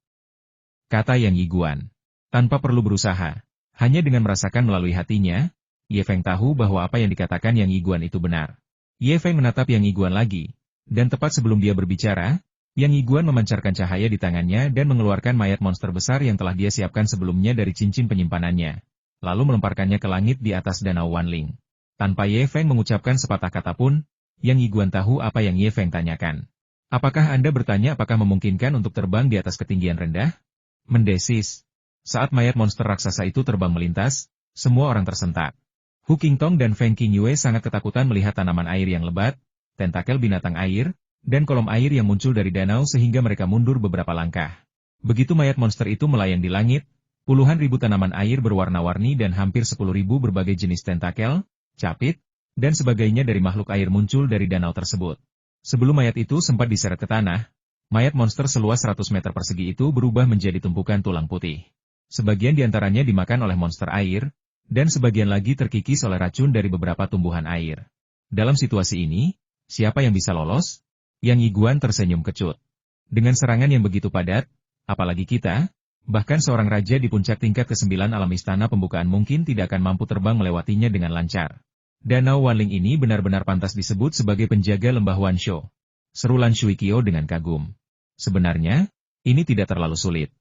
Kata Yang Yiguan. Tanpa perlu berusaha, hanya dengan merasakan melalui hatinya, Ye Feng tahu bahwa apa yang dikatakan Yang Yiguan itu benar. Ye Feng menatap Yang Yiguan lagi, dan tepat sebelum dia berbicara, Yang Yiguan memancarkan cahaya di tangannya dan mengeluarkan mayat monster besar yang telah dia siapkan sebelumnya dari cincin penyimpanannya, lalu melemparkannya ke langit di atas Danau Wanling. Tanpa Ye Feng mengucapkan sepatah kata pun, Yang Yiguan tahu apa yang Ye Feng tanyakan. Apakah Anda bertanya apakah memungkinkan untuk terbang di atas ketinggian rendah? Mendesis. Saat mayat monster raksasa itu terbang melintas, semua orang tersentak. Hu Qingtong dan Feng Qingyue sangat ketakutan melihat tanaman air yang lebat, tentakel binatang air, dan kolom air yang muncul dari danau sehingga mereka mundur beberapa langkah. Begitu mayat monster itu melayang di langit, puluhan ribu tanaman air berwarna-warni dan hampir 10.000 berbagai jenis tentakel, capit, dan sebagainya dari makhluk air muncul dari danau tersebut. Sebelum mayat itu sempat diseret ke tanah, mayat monster seluas 100 meter persegi itu berubah menjadi tumpukan tulang putih. Sebagian diantaranya dimakan oleh monster air, dan sebagian lagi terkikis oleh racun dari beberapa tumbuhan air. Dalam situasi ini, siapa yang bisa lolos? Yang Yiguan tersenyum kecut. Dengan serangan yang begitu padat, apalagi kita, bahkan seorang raja di puncak tingkat ke-9 alam istana pembukaan mungkin tidak akan mampu terbang melewatinya dengan lancar. Danau Wanling ini benar-benar pantas disebut sebagai penjaga lembah Wansho. Seru Lan Shuikyo dengan kagum. Sebenarnya, ini tidak terlalu sulit.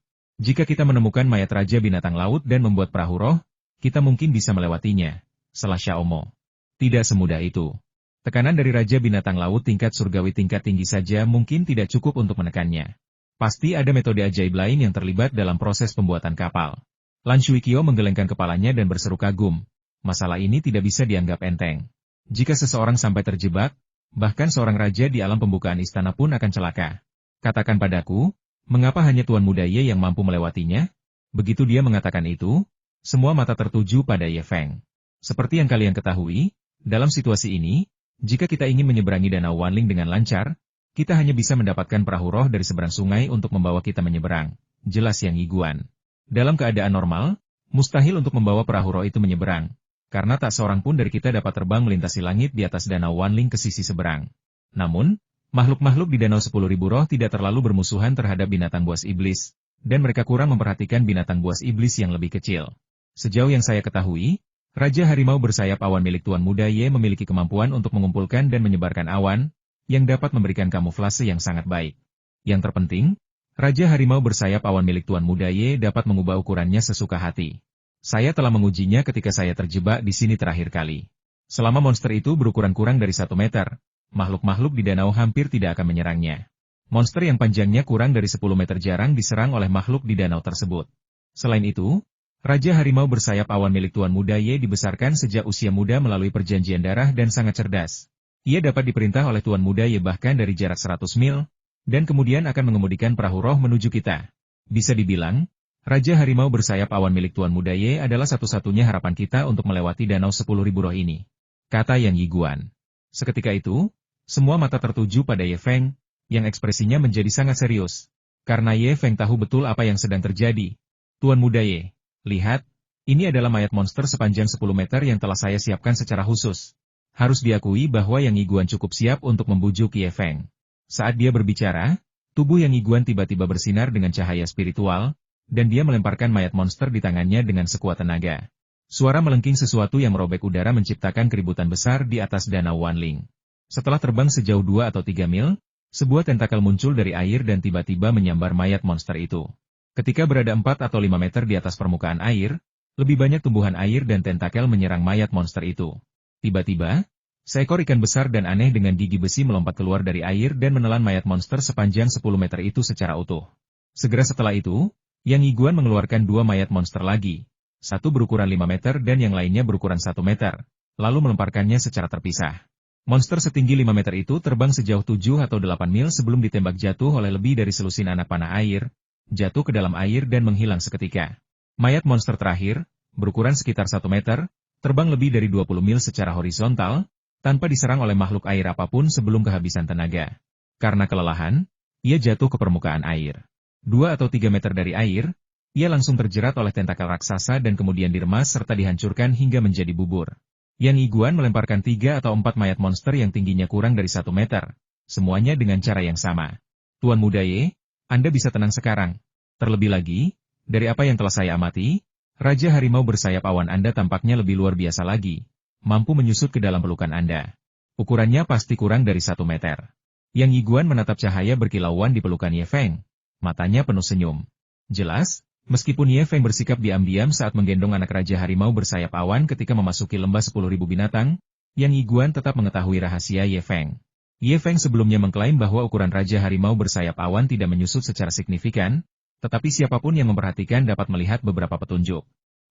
Jika kita menemukan mayat Raja Binatang Laut dan membuat perahu roh, kita mungkin bisa melewatinya, selah Xiaomo. Tidak semudah itu. Tekanan dari Raja Binatang Laut tingkat surgawi tingkat tinggi saja mungkin tidak cukup untuk menekannya. Pasti ada metode ajaib lain yang terlibat dalam proses pembuatan kapal. Lan Shuikyo menggelengkan kepalanya dan berseru kagum. Masalah ini tidak bisa dianggap enteng. Jika seseorang sampai terjebak, Bahkan seorang raja di alam pembukaan istana pun akan celaka. Katakan padaku, mengapa hanya Tuan Muda Ye yang mampu melewatinya? Begitu dia mengatakan itu, semua mata tertuju pada Ye Feng. Seperti yang kalian ketahui, dalam situasi ini, jika kita ingin menyeberangi Danau Wanling dengan lancar, kita hanya bisa mendapatkan perahu roh dari seberang sungai untuk membawa kita menyeberang. Jelas Yang Yiguan. Dalam keadaan normal, mustahil untuk membawa perahu roh itu menyeberang. Karena tak seorang pun dari kita dapat terbang melintasi langit di atas Danau Wanling ke sisi seberang. Namun, makhluk-makhluk di Danau 10.000 Roh tidak terlalu bermusuhan terhadap binatang buas iblis, dan mereka kurang memperhatikan binatang buas iblis yang lebih kecil. Sejauh yang saya ketahui, Raja Harimau Bersayap Awan milik Tuan Muda Ye memiliki kemampuan untuk mengumpulkan dan menyebarkan awan, yang dapat memberikan kamuflase yang sangat baik. Yang terpenting, Raja Harimau Bersayap Awan milik Tuan Muda Ye dapat mengubah ukurannya sesuka hati. Saya telah mengujinya ketika saya terjebak di sini terakhir kali. Selama monster itu berukuran kurang dari 1 meter, makhluk-makhluk di danau hampir tidak akan menyerangnya. Monster yang panjangnya kurang dari 10 meter jarang diserang oleh makhluk di danau tersebut. Selain itu, Raja Harimau Bersayap Awan milik Tuan Muda Ye dibesarkan sejak usia muda melalui perjanjian darah dan sangat cerdas. Ia dapat diperintah oleh Tuan Muda Ye bahkan dari jarak 100 mil, dan kemudian akan mengemudikan perahu roh menuju kita. Bisa dibilang, Raja Harimau Bersayap Awan milik Tuan Muda Ye adalah satu-satunya harapan kita untuk melewati Danau 10.000 Roh ini. Kata Yang Yiguan. Seketika itu, semua mata tertuju pada Ye Feng, yang ekspresinya menjadi sangat serius. Karena Ye Feng tahu betul apa yang sedang terjadi. Tuan Muda Ye, lihat, ini adalah mayat monster sepanjang 10 meter yang telah saya siapkan secara khusus. Harus diakui bahwa Yang Yiguan cukup siap untuk membujuk Ye Feng. Saat dia berbicara, tubuh Yang Yiguan tiba-tiba bersinar dengan cahaya spiritual, dan dia melemparkan mayat monster di tangannya dengan sekuat tenaga. Suara melengking sesuatu yang merobek udara menciptakan keributan besar di atas Danau Wanling. Setelah terbang sejauh 2 atau 3 mil, sebuah tentakel muncul dari air dan tiba-tiba menyambar mayat monster itu. Ketika berada 4 atau 5 meter di atas permukaan air, lebih banyak tumbuhan air dan tentakel menyerang mayat monster itu. Tiba-tiba, seekor ikan besar dan aneh dengan gigi besi melompat keluar dari air dan menelan mayat monster sepanjang 10 meter itu secara utuh. Segera setelah itu, Yang Yiguan mengeluarkan 2 mayat monster lagi. Satu berukuran 5 meter dan yang lainnya berukuran 1 meter, lalu melemparkannya secara terpisah. Monster setinggi 5 meter itu terbang sejauh 7 atau 8 mil sebelum ditembak jatuh oleh lebih dari selusin anak panah air, jatuh ke dalam air dan menghilang seketika. Mayat monster terakhir, berukuran sekitar 1 meter, terbang lebih dari 20 mil secara horizontal, tanpa diserang oleh makhluk air apapun sebelum kehabisan tenaga. Karena kelelahan, ia jatuh ke permukaan air. 2 atau 3 meter dari air, ia langsung terjerat oleh tentakel raksasa dan kemudian diremas serta dihancurkan hingga menjadi bubur. Yang Yiguan melemparkan 3 atau 4 mayat monster yang tingginya kurang dari 1 meter, semuanya dengan cara yang sama. Tuan Muda Ye, Anda bisa tenang sekarang. Terlebih lagi, dari apa yang telah saya amati, Raja Harimau Bersayap Awan Anda tampaknya lebih luar biasa lagi, mampu menyusut ke dalam pelukan Anda. Ukurannya pasti kurang dari 1 meter. Yang Yiguan menatap cahaya berkilauan di pelukan Ye Feng. Matanya penuh senyum. Jelas, meskipun Ye Feng bersikap diam-diam saat menggendong anak Raja Harimau Bersayap Awan ketika memasuki lembah 10.000 binatang, Yang Yiguan tetap mengetahui rahasia Ye Feng. Ye Feng sebelumnya mengklaim bahwa ukuran Raja Harimau Bersayap Awan tidak menyusut secara signifikan, tetapi siapapun yang memperhatikan dapat melihat beberapa petunjuk.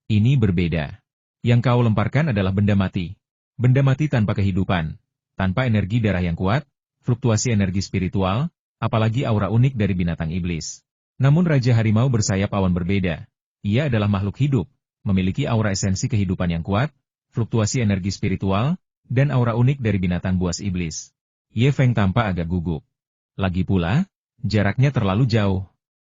Ini berbeda. Yang kau lemparkan adalah benda mati. Benda mati tanpa kehidupan, tanpa energi darah yang kuat, fluktuasi energi spiritual, apalagi aura unik dari binatang iblis. Namun Raja Harimau Bersayap Awan berbeda. Ia adalah makhluk hidup, memiliki aura esensi kehidupan yang kuat, fluktuasi energi spiritual, dan aura unik dari binatang buas iblis. Ye Feng tampak agak gugup. Lagi pula, jaraknya terlalu jauh.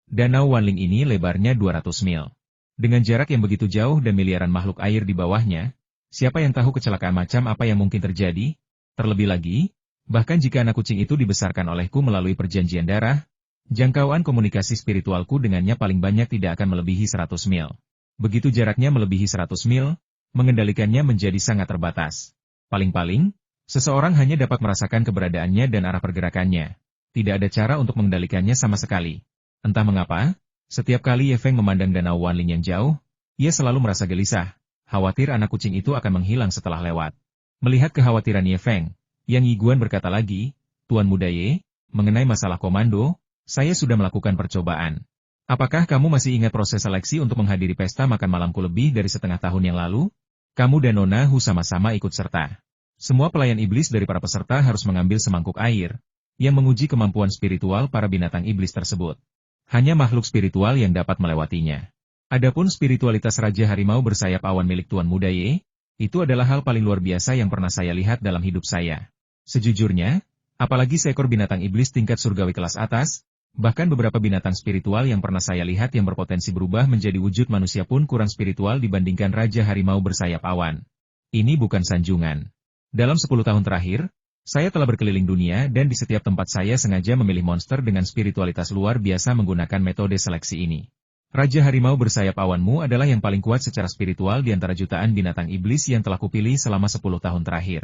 Danau Wanling ini lebarnya 200 mil. Dengan jarak yang begitu jauh dan miliaran makhluk air di bawahnya, siapa yang tahu kecelakaan macam apa yang mungkin terjadi? Terlebih lagi, bahkan jika anak kucing itu dibesarkan olehku melalui perjanjian darah, jangkauan komunikasi spiritualku dengannya paling banyak tidak akan melebihi 100 mil. Begitu jaraknya melebihi 100 mil, mengendalikannya menjadi sangat terbatas. Paling-paling, seseorang hanya dapat merasakan keberadaannya dan arah pergerakannya. Tidak ada cara untuk mengendalikannya sama sekali. Entah mengapa, setiap kali Ye Feng memandang Danau Wanling yang jauh, ia selalu merasa gelisah, khawatir anak kucing itu akan menghilang setelah lewat. Melihat kekhawatiran Ye Feng, Yang Yiguan berkata lagi, Tuan Muda Ye, mengenai masalah komando, saya sudah melakukan percobaan. Apakah kamu masih ingat proses seleksi untuk menghadiri pesta makan malamku lebih dari setengah tahun yang lalu? Kamu dan Nona Hu sama-sama ikut serta. Semua pelayan iblis dari para peserta harus mengambil semangkuk air, yang menguji kemampuan spiritual para binatang iblis tersebut. Hanya makhluk spiritual yang dapat melewatinya. Adapun spiritualitas Raja Harimau bersayap awan milik Tuan Muda Ye, itu adalah hal paling luar biasa yang pernah saya lihat dalam hidup saya. Sejujurnya, apalagi seekor binatang iblis tingkat surgawi kelas atas, bahkan beberapa binatang spiritual yang pernah saya lihat yang berpotensi berubah menjadi wujud manusia pun kurang spiritual dibandingkan Raja Harimau bersayap awan. Ini bukan sanjungan. Dalam 10 tahun terakhir, saya telah berkeliling dunia dan di setiap tempat saya sengaja memilih monster dengan spiritualitas luar biasa menggunakan metode seleksi ini. Raja Harimau bersayap awanmu adalah yang paling kuat secara spiritual di antara jutaan binatang iblis yang telah kupilih selama 10 tahun terakhir.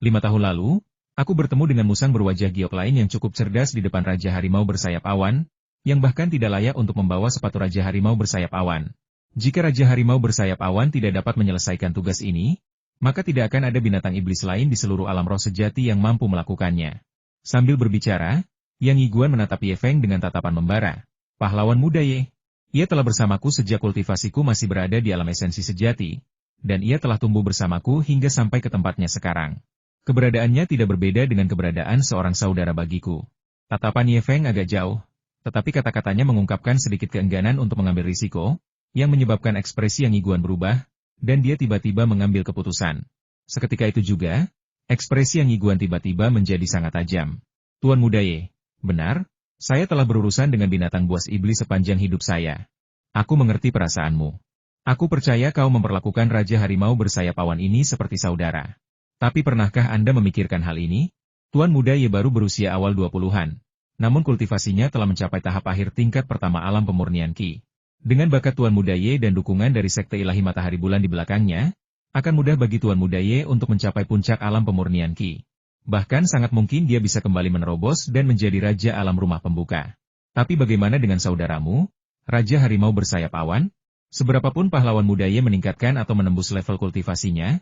5 tahun lalu, aku bertemu dengan musang berwajah giok lain yang cukup cerdas di depan Raja Harimau bersayap awan, yang bahkan tidak layak untuk membawa sepatu Raja Harimau bersayap awan. Jika Raja Harimau bersayap awan tidak dapat menyelesaikan tugas ini, maka tidak akan ada binatang iblis lain di seluruh alam roh sejati yang mampu melakukannya. Sambil berbicara, Yang Yiguan menatap Ye Feng dengan tatapan membara. Pahlawan muda Ye. Ia telah bersamaku sejak kultivasiku masih berada di alam esensi sejati, dan ia telah tumbuh bersamaku hingga sampai ke tempatnya sekarang. Keberadaannya tidak berbeda dengan keberadaan seorang saudara bagiku. Tatapan Ye Feng agak jauh, tetapi kata-katanya mengungkapkan sedikit keengganan untuk mengambil risiko, yang menyebabkan ekspresi Yang Yiguan berubah, dan dia tiba-tiba mengambil keputusan. Seketika itu juga, ekspresi Yang Yiguan tiba-tiba menjadi sangat tajam. Tuan Muda Ye, benar? Saya telah berurusan dengan binatang buas iblis sepanjang hidup saya. Aku mengerti perasaanmu. Aku percaya kau memperlakukan Raja Harimau bersayap awan ini seperti saudara. Tapi pernahkah Anda memikirkan hal ini? Tuan Muda Ye baru berusia awal 20-an. Namun kultivasinya telah mencapai tahap akhir tingkat pertama alam pemurnian Qi. Dengan bakat Tuan Muda Ye dan dukungan dari Sekte Ilahi Matahari Bulan di belakangnya, akan mudah bagi Tuan Muda Ye untuk mencapai puncak alam pemurnian Qi. Bahkan sangat mungkin dia bisa kembali menerobos dan menjadi Raja Alam Rumah Pembuka. Tapi bagaimana dengan saudaramu, Raja Harimau bersayap awan? Seberapapun pahlawan muda Ye meningkatkan atau menembus level kultivasinya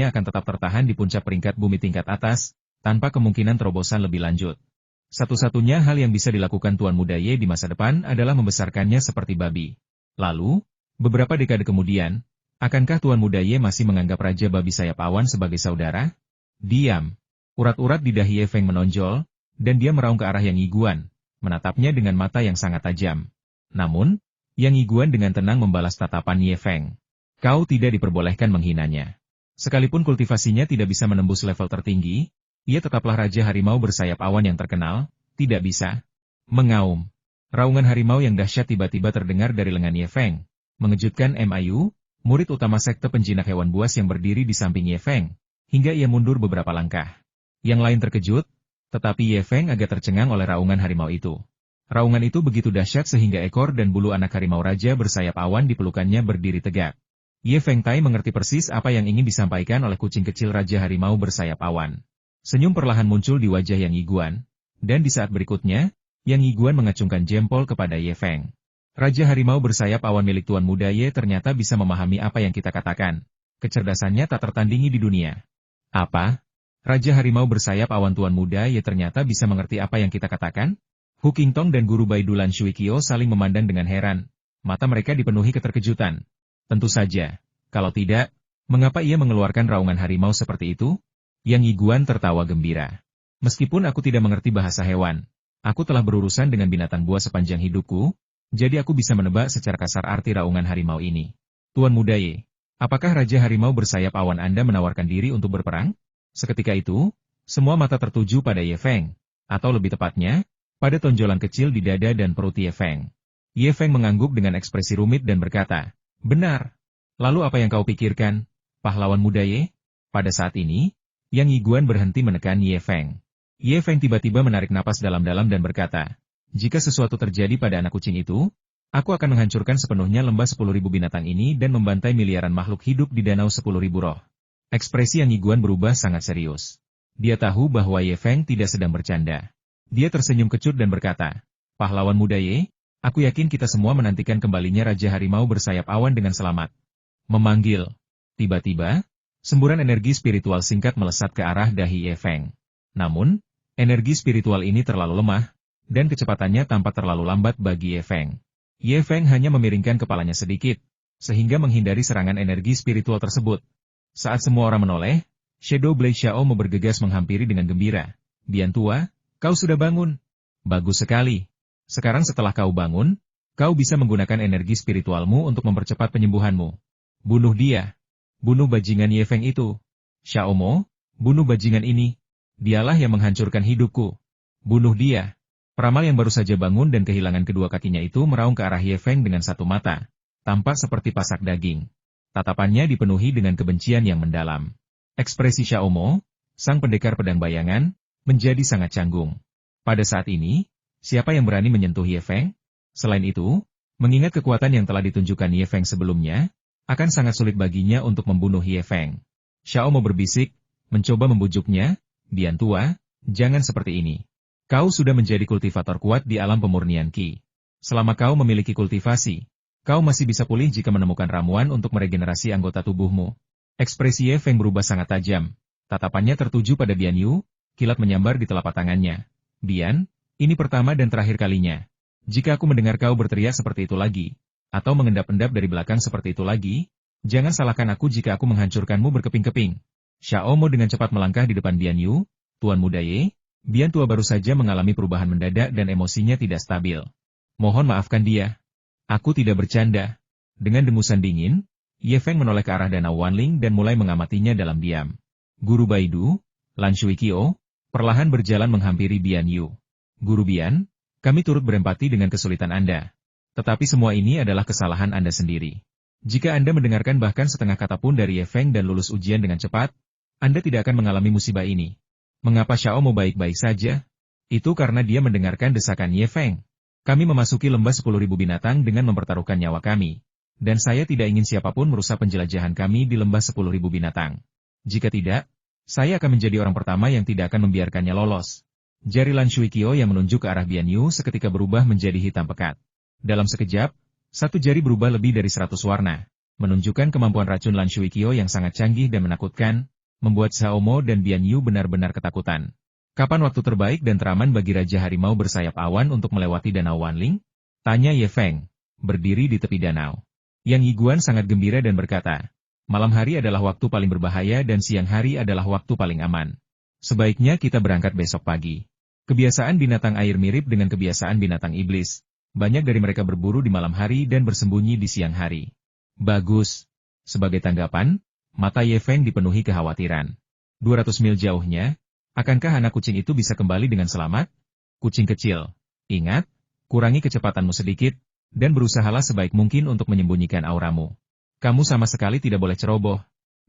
akan tetap tertahan di puncak peringkat bumi tingkat atas, tanpa kemungkinan terobosan lebih lanjut. Satu-satunya hal yang bisa dilakukan Tuan Muda Ye di masa depan adalah membesarkannya seperti babi. Lalu, beberapa dekade kemudian, akankah Tuan Muda Ye masih menganggap Raja Babi Sayap Awan sebagai saudara? Diam. Urat-urat di dahi Ye Feng menonjol, dan dia meraung ke arah Yang Yiguan, menatapnya dengan mata yang sangat tajam. Namun, Yang Yiguan dengan tenang membalas tatapan Ye Feng. Kau tidak diperbolehkan menghinanya. Sekalipun kultivasinya tidak bisa menembus level tertinggi, ia tetaplah Raja Harimau bersayap awan yang terkenal, tidak bisa. Mengaum. Raungan harimau yang dahsyat tiba-tiba terdengar dari lengan Ye Feng, mengejutkan Mayu, murid utama sekte penjinak hewan buas yang berdiri di samping Ye Feng, hingga ia mundur beberapa langkah. Yang lain terkejut, tetapi Ye Feng agak tercengang oleh raungan harimau itu. Raungan itu begitu dahsyat sehingga ekor dan bulu anak harimau raja bersayap awan di pelukannya berdiri tegak. Ye Feng Tai mengerti persis apa yang ingin disampaikan oleh kucing kecil Raja Harimau bersayap awan. Senyum perlahan muncul di wajah Yang Yiguan, dan di saat berikutnya, Yang Yiguan mengacungkan jempol kepada Ye Feng. Raja Harimau bersayap awan milik Tuan Muda Ye ternyata bisa memahami apa yang kita katakan. Kecerdasannya tak tertandingi di dunia. Apa? Raja Harimau bersayap awan Tuan Muda Ye ternyata bisa mengerti apa yang kita katakan? Hu Qingtong dan Guru Baidulan Shui Qio saling memandang dengan heran. Mata mereka dipenuhi keterkejutan. Tentu saja. Kalau tidak, mengapa ia mengeluarkan raungan harimau seperti itu? Yang Yiguan tertawa gembira. Meskipun aku tidak mengerti bahasa hewan, aku telah berurusan dengan binatang buas sepanjang hidupku, jadi aku bisa menebak secara kasar arti raungan harimau ini. Tuan Muda Ye, apakah Raja Harimau bersayap awan Anda menawarkan diri untuk berperang? Seketika itu, semua mata tertuju pada Ye Feng, atau lebih tepatnya, pada tonjolan kecil di dada dan perut Ye Feng. Ye Feng mengangguk dengan ekspresi rumit dan berkata, benar. Lalu apa yang kau pikirkan, pahlawan muda Ye? Pada saat ini, Yang Yiguan berhenti menekan Ye Feng. Ye Feng tiba-tiba menarik napas dalam-dalam dan berkata, jika sesuatu terjadi pada anak kucing itu, aku akan menghancurkan sepenuhnya lembah 10.000 binatang ini dan membantai miliaran makhluk hidup di danau 10.000 roh. Ekspresi Yang Yiguan berubah sangat serius. Dia tahu bahwa Ye Feng tidak sedang bercanda. Dia tersenyum kecut dan berkata, pahlawan muda Ye, aku yakin kita semua menantikan kembalinya Raja Harimau bersayap awan dengan selamat. Memanggil. Tiba-tiba, semburan energi spiritual singkat melesat ke arah dahi Ye Feng. Namun, energi spiritual ini terlalu lemah, dan kecepatannya tampak terlalu lambat bagi Ye Feng. Ye Feng hanya memiringkan kepalanya sedikit, sehingga menghindari serangan energi spiritual tersebut. Saat semua orang menoleh, Shadow Blade Xiaomo bergegas menghampiri dengan gembira. Bian tua, kau sudah bangun. Bagus sekali. Sekarang setelah kau bangun, kau bisa menggunakan energi spiritualmu untuk mempercepat penyembuhanmu. Bunuh dia. Bunuh bajingan Ye Feng itu. Xiaomo, bunuh bajingan ini. Dialah yang menghancurkan hidupku. Bunuh dia. Peramal yang baru saja bangun dan kehilangan kedua kakinya itu meraung ke arah Ye Feng dengan satu mata. Tampak seperti pasak daging. Tatapannya dipenuhi dengan kebencian yang mendalam. Ekspresi Xiaomo, sang pendekar pedang bayangan, menjadi sangat canggung. Pada saat ini, siapa yang berani menyentuh Ye Feng? Selain itu, mengingat kekuatan yang telah ditunjukkan Ye Feng sebelumnya, akan sangat sulit baginya untuk membunuh Ye Feng. Xiaomo berbisik, mencoba membujuknya, Bian tua, jangan seperti ini. Kau sudah menjadi kultivator kuat di alam pemurnian Qi. Selama kau memiliki kultivasi, kau masih bisa pulih jika menemukan ramuan untuk meregenerasi anggota tubuhmu. Ekspresi Ye Feng berubah sangat tajam. Tatapannya tertuju pada Bian Yu, kilat menyambar di telapak tangannya. Bian, ini pertama dan terakhir kalinya. Jika aku mendengar kau berteriak seperti itu lagi, atau mengendap-endap dari belakang seperti itu lagi, jangan salahkan aku jika aku menghancurkanmu berkeping-keping. Xiaomo dengan cepat melangkah di depan Bian Yu. Tuan muda Ye, Bian tua baru saja mengalami perubahan mendadak dan emosinya tidak stabil. Mohon maafkan dia. Aku tidak bercanda. Dengan dengusan dingin, Ye Feng menoleh ke arah danau Wanling dan mulai mengamatinya dalam diam. Guru Baidu, Lan Shuikyo, perlahan berjalan menghampiri Bian Yu. Guru Bian, kami turut berempati dengan kesulitan Anda. Tetapi semua ini adalah kesalahan Anda sendiri. Jika Anda mendengarkan bahkan setengah kata pun dari Ye Feng dan lulus ujian dengan cepat, Anda tidak akan mengalami musibah ini. Mengapa Xiaomo baik-baik saja? Itu karena dia mendengarkan desakan Ye Feng. Kami memasuki lembah 10.000 binatang dengan mempertaruhkan nyawa kami. Dan saya tidak ingin siapapun merusak penjelajahan kami di lembah 10.000 binatang. Jika tidak, saya akan menjadi orang pertama yang tidak akan membiarkannya lolos. Jari Lan Shuikyo yang menunjuk ke arah Bian Yu seketika berubah menjadi hitam pekat. Dalam sekejap, satu jari berubah lebih dari 100 warna, menunjukkan kemampuan racun Lan Shuikyo yang sangat canggih dan menakutkan, membuat Xiaomo dan Bian Yu benar-benar ketakutan. Kapan waktu terbaik dan teraman bagi Raja Harimau bersayap awan untuk melewati Danau Wanling? Tanya Ye Feng, berdiri di tepi danau. Yang Yiguan sangat gembira dan berkata, malam hari adalah waktu paling berbahaya dan siang hari adalah waktu paling aman. Sebaiknya kita berangkat besok pagi. Kebiasaan binatang air mirip dengan kebiasaan binatang iblis. Banyak dari mereka berburu di malam hari dan bersembunyi di siang hari. Bagus. Sebagai tanggapan, mata Ye Feng dipenuhi kekhawatiran. 200 mil jauhnya, akankah anak kucing itu bisa kembali dengan selamat? Kucing kecil, ingat, kurangi kecepatanmu sedikit, dan berusahalah sebaik mungkin untuk menyembunyikan auramu. Kamu sama sekali tidak boleh ceroboh.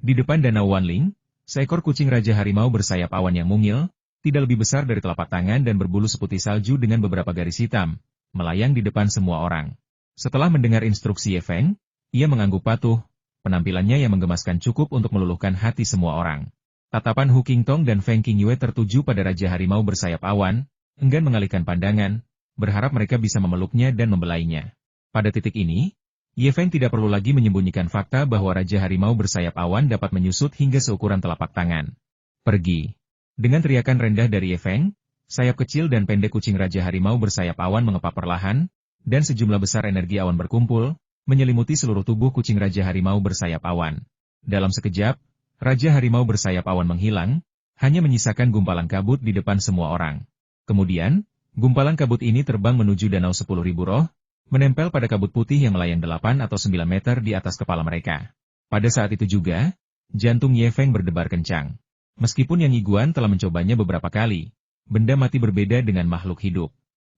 Di depan Danau Wanling, seekor kucing Raja Harimau bersayap awan yang mungil, tidak lebih besar dari telapak tangan dan berbulu seputih salju dengan beberapa garis hitam, melayang di depan semua orang. Setelah mendengar instruksi Ye Feng, ia mengangguk patuh, penampilannya yang menggemaskan cukup untuk meluluhkan hati semua orang. Tatapan Hu Qingtong dan Feng Qingyue tertuju pada Raja Harimau bersayap awan, enggan mengalihkan pandangan, berharap mereka bisa memeluknya dan membelainya. Pada titik ini, Ye Feng tidak perlu lagi menyembunyikan fakta bahwa Raja Harimau bersayap awan dapat menyusut hingga seukuran telapak tangan. Pergi. Dengan teriakan rendah dari Ye Feng, sayap kecil dan pendek kucing Raja Harimau bersayap awan mengepak perlahan, dan sejumlah besar energi awan berkumpul, menyelimuti seluruh tubuh kucing Raja Harimau bersayap awan. Dalam sekejap, Raja Harimau bersayap awan menghilang, hanya menyisakan gumpalan kabut di depan semua orang. Kemudian, gumpalan kabut ini terbang menuju Danau 10.000 Roh, menempel pada kabut putih yang melayang 8 atau 9 meter di atas kepala mereka. Pada saat itu juga, jantung Ye Feng berdebar kencang. Meskipun Yang Yiguan telah mencobanya beberapa kali, benda mati berbeda dengan makhluk hidup.